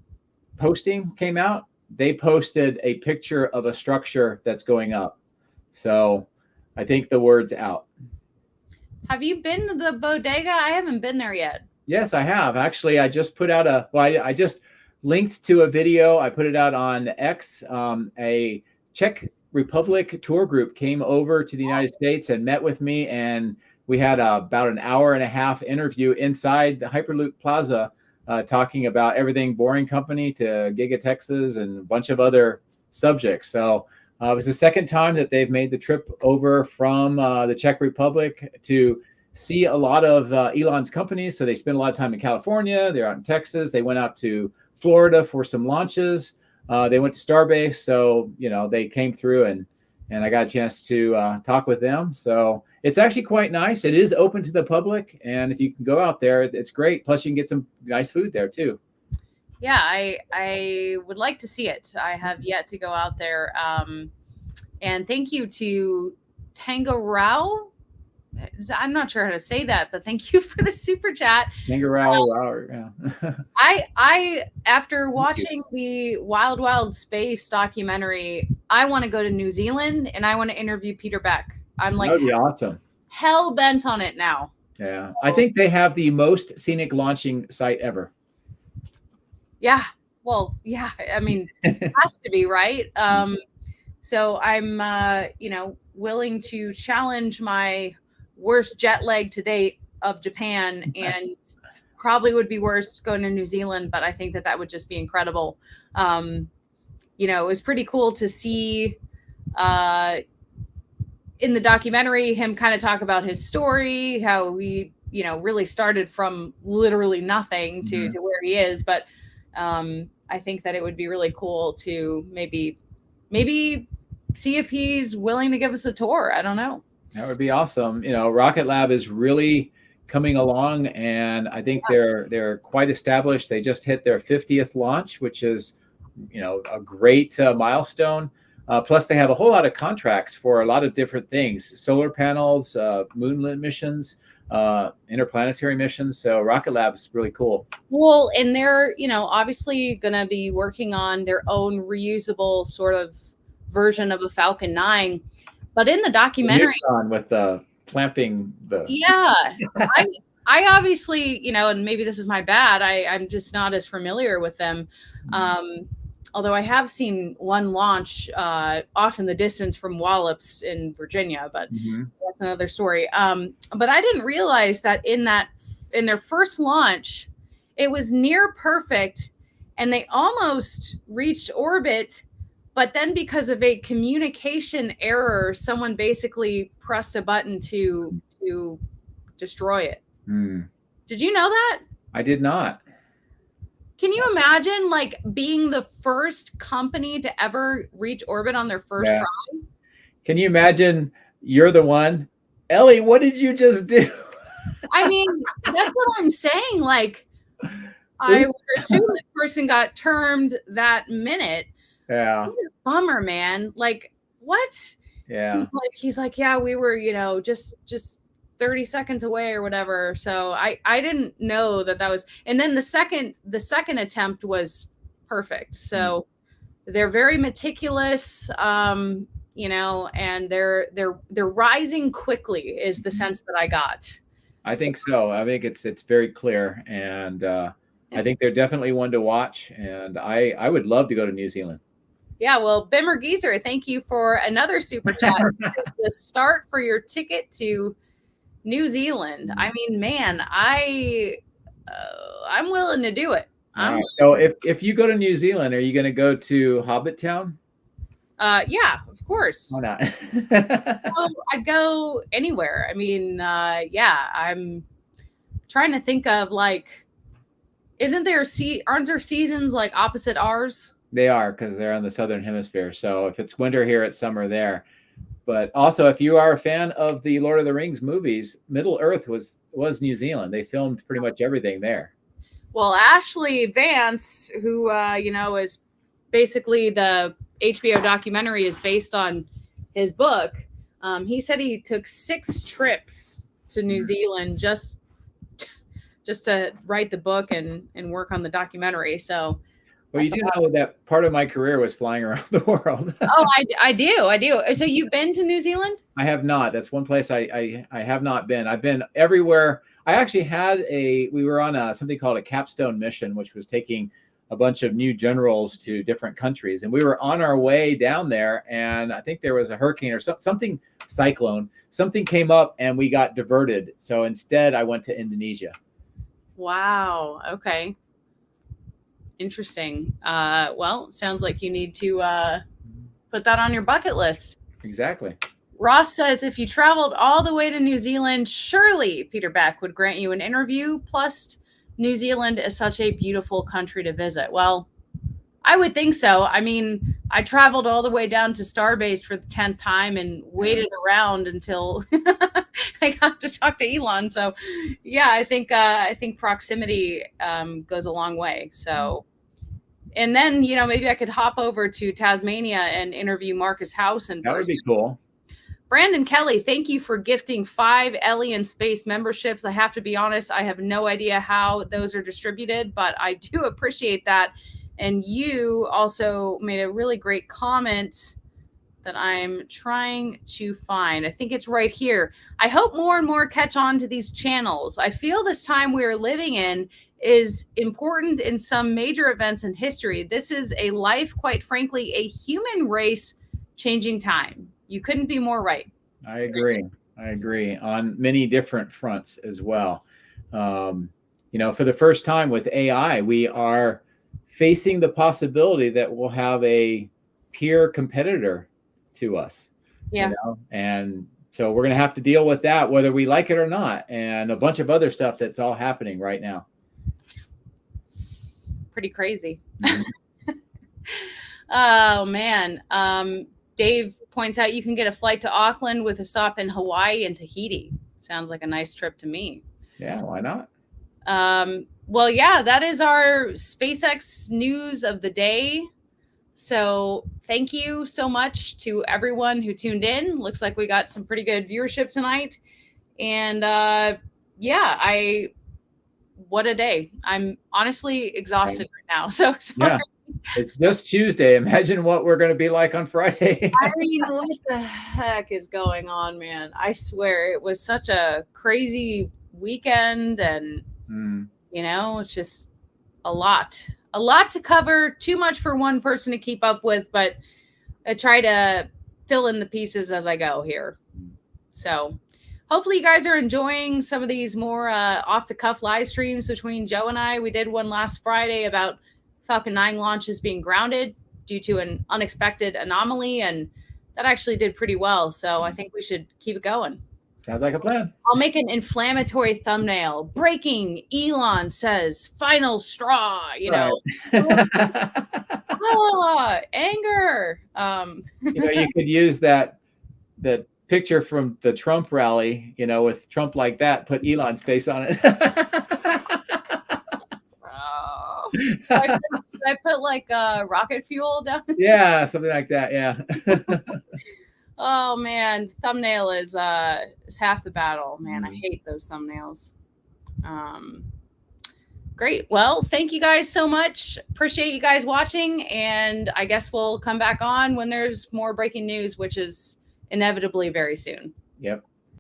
Speaker 2: posting came out, they posted a picture of a structure that's going up. So I think the word's out.
Speaker 1: Have you been to the bodega? I haven't been there yet.
Speaker 2: Yes, I have. Actually, I just put out I just linked to a video. I put it out on X. A Czech Republic tour group came over to the United States and met with me, and we had about an hour and a half interview inside the Hyperloop Plaza, talking about everything Boring Company to Giga Texas and a bunch of other subjects. So it was the second time that they've made the trip over from the Czech Republic to see a lot of Elon's companies. So they spent a lot of time in California. They're out in Texas. They went out to Florida for some launches. They went to Starbase. So, they came through and I got a chance to talk with them. So it's actually quite nice. It is open to the public. And if you can go out there, it's great. Plus you can get some nice food there too.
Speaker 1: Yeah, I would like to see it. I have yet to go out there. And thank you to Tango Rao. I'm not sure how to say that, but thank you for the super chat.
Speaker 2: Yeah.
Speaker 1: I after watching the Wild Wild Space documentary, I want to go to New Zealand and I want to interview Peter Beck. I'm like,
Speaker 2: that would be awesome.
Speaker 1: Hell bent on it now.
Speaker 2: Yeah, I think they have the most scenic launching site ever.
Speaker 1: Yeah, well, yeah. I mean, it has to be, right? So I'm, willing to challenge my worst jet lag to date of Japan, and probably would be worse going to New Zealand, but I think that would just be incredible. It was pretty cool to see in the documentary him kind of talk about his story, how he, really started from literally nothing to where he is. But I think that it would be really cool to maybe see if he's willing to give us a tour. I don't know.
Speaker 2: That would be awesome. Rocket Lab is really coming along, and I think they're quite established. They just hit their 50th launch, which is, a great milestone. Plus, they have a whole lot of contracts for a lot of different things: solar panels, moonlit missions, interplanetary missions. So Rocket Lab is really cool.
Speaker 1: Well, and they're, obviously going to be working on their own reusable sort of version of a Falcon 9. But in the documentary,
Speaker 2: with the clamping the
Speaker 1: I obviously, and maybe this is my bad, I'm just not as familiar with them. Although I have seen one launch off in the distance from Wallops in Virginia, but that's another story. But I didn't realize that in their first launch, it was near perfect and they almost reached orbit. But then because of a communication error, someone basically pressed a button to destroy it. Did you know that?
Speaker 2: I did not.
Speaker 1: Can you imagine being the first company to ever reach orbit on their first try?
Speaker 2: Can you imagine you're the one? Ellie, what did you just do?
Speaker 1: I mean, that's what I'm saying. I would assume this person got termed that minute.
Speaker 2: Yeah.
Speaker 1: What a bummer, man. What?
Speaker 2: Yeah.
Speaker 1: He's like, yeah, we were, just 30 seconds away or whatever. So I didn't know that was, and then the second attempt was perfect. So they're very meticulous, and they're rising quickly is the sense that I got.
Speaker 2: I think so. I think it's very clear, and I think they're definitely one to watch, and I would love to go to New Zealand.
Speaker 1: Yeah, well, Bimmer Geezer, thank you for another super chat. The start for your ticket to New Zealand. I mean, man, I'm willing to do it.
Speaker 2: So if you go to New Zealand, are you going to go to Hobbit Town?
Speaker 1: Yeah, of course.
Speaker 2: Why not?
Speaker 1: I'd go anywhere. I mean, I'm trying to think of aren't there seasons opposite ours?
Speaker 2: They are, because they're on the southern hemisphere. So if it's winter here, it's summer there. But also, if you are a fan of the Lord of the Rings movies, Middle Earth was New Zealand. They filmed pretty much everything there.
Speaker 1: Well, Ashley Vance, who is basically the HBO documentary is based on his book. He said he took 6 trips to New Zealand just to write the book and work on the documentary. So.
Speaker 2: Well, you do know that part of my career was flying around the world.
Speaker 1: Oh, I do. So you've been to New Zealand?
Speaker 2: I have not. That's one place I have not been. I've been everywhere. I actually we were on something called a capstone mission, which was taking a bunch of new generals to different countries. And we were on our way down there, and I think there was a hurricane or something, cyclone. Something came up and we got diverted. So instead, I went to Indonesia.
Speaker 1: Wow. Okay. Interesting. Well, sounds like you need to put that on your bucket list.
Speaker 2: Exactly.
Speaker 1: Ross says, if you traveled all the way to New Zealand, surely Peter Beck would grant you an interview. Plus, New Zealand is such a beautiful country to visit. Well, I would think so. I mean, I traveled all the way down to Starbase for the 10th time and waited around until I got to talk to Elon. So, yeah, I think proximity goes a long way. So, And then, you know, maybe I could hop over to Tasmania and interview Marcus House in person.
Speaker 2: That would be cool.
Speaker 1: Brandon Kelly, thank you for gifting 5 Alien Space memberships. I have to be honest, I have no idea how those are distributed, but I do appreciate that. And you also made a really great comment that I'm trying to find. I think it's right here. I hope more and more catch on to these channels. I feel this time we are living in is important in some major events in history. This is a life, quite frankly, a human race changing time. You couldn't be more right.
Speaker 2: I agree. I agree on many different fronts as well. You know, for the first time with AI, we are facing the possibility that we'll have a peer competitor to us.
Speaker 1: Yeah.
Speaker 2: You know? And so we're going to have to deal with that, whether we like it or not, and a bunch of other stuff that's all happening right now.
Speaker 1: Pretty crazy. Oh, man. Dave points out you can get a flight to Auckland with a stop in Hawaii and Tahiti. Sounds like a nice trip to me.
Speaker 2: Yeah, why not?
Speaker 1: Well, yeah, that is our SpaceX news of the day. So thank you so much to everyone who tuned in. Looks like we got some pretty good viewership tonight. And yeah, what a day. I'm honestly exhausted right now. So sorry.
Speaker 2: Yeah. It's just Tuesday. Imagine what we're going to be like on Friday.
Speaker 1: I mean, what the heck is going on, man? I swear it was such a crazy weekend, and you know, it's just a lot to cover, too much for one person to keep up with, but I try to fill in the pieces as I go here. So hopefully you guys are enjoying some of these more off the cuff live streams between Joe and I. We did one last Friday about Falcon 9 launches being grounded due to an unexpected anomaly, and that actually did pretty well. So I think we should keep it going.
Speaker 2: Sounds like a plan.
Speaker 1: I'll make an inflammatory thumbnail. Breaking, Elon says, final straw, you know. Anger.
Speaker 2: You know, you could use that picture from the Trump rally, you know, with Trump like that, put Elon's face on it.
Speaker 1: I put like rocket fuel down?
Speaker 2: Yeah, something like that. Yeah.
Speaker 1: Oh man, thumbnail is half the battle, man. I hate those thumbnails. Great. Well, thank you guys so much. Appreciate you guys watching, and I guess we'll come back on when there's more breaking news, which is inevitably very soon.
Speaker 2: Yep.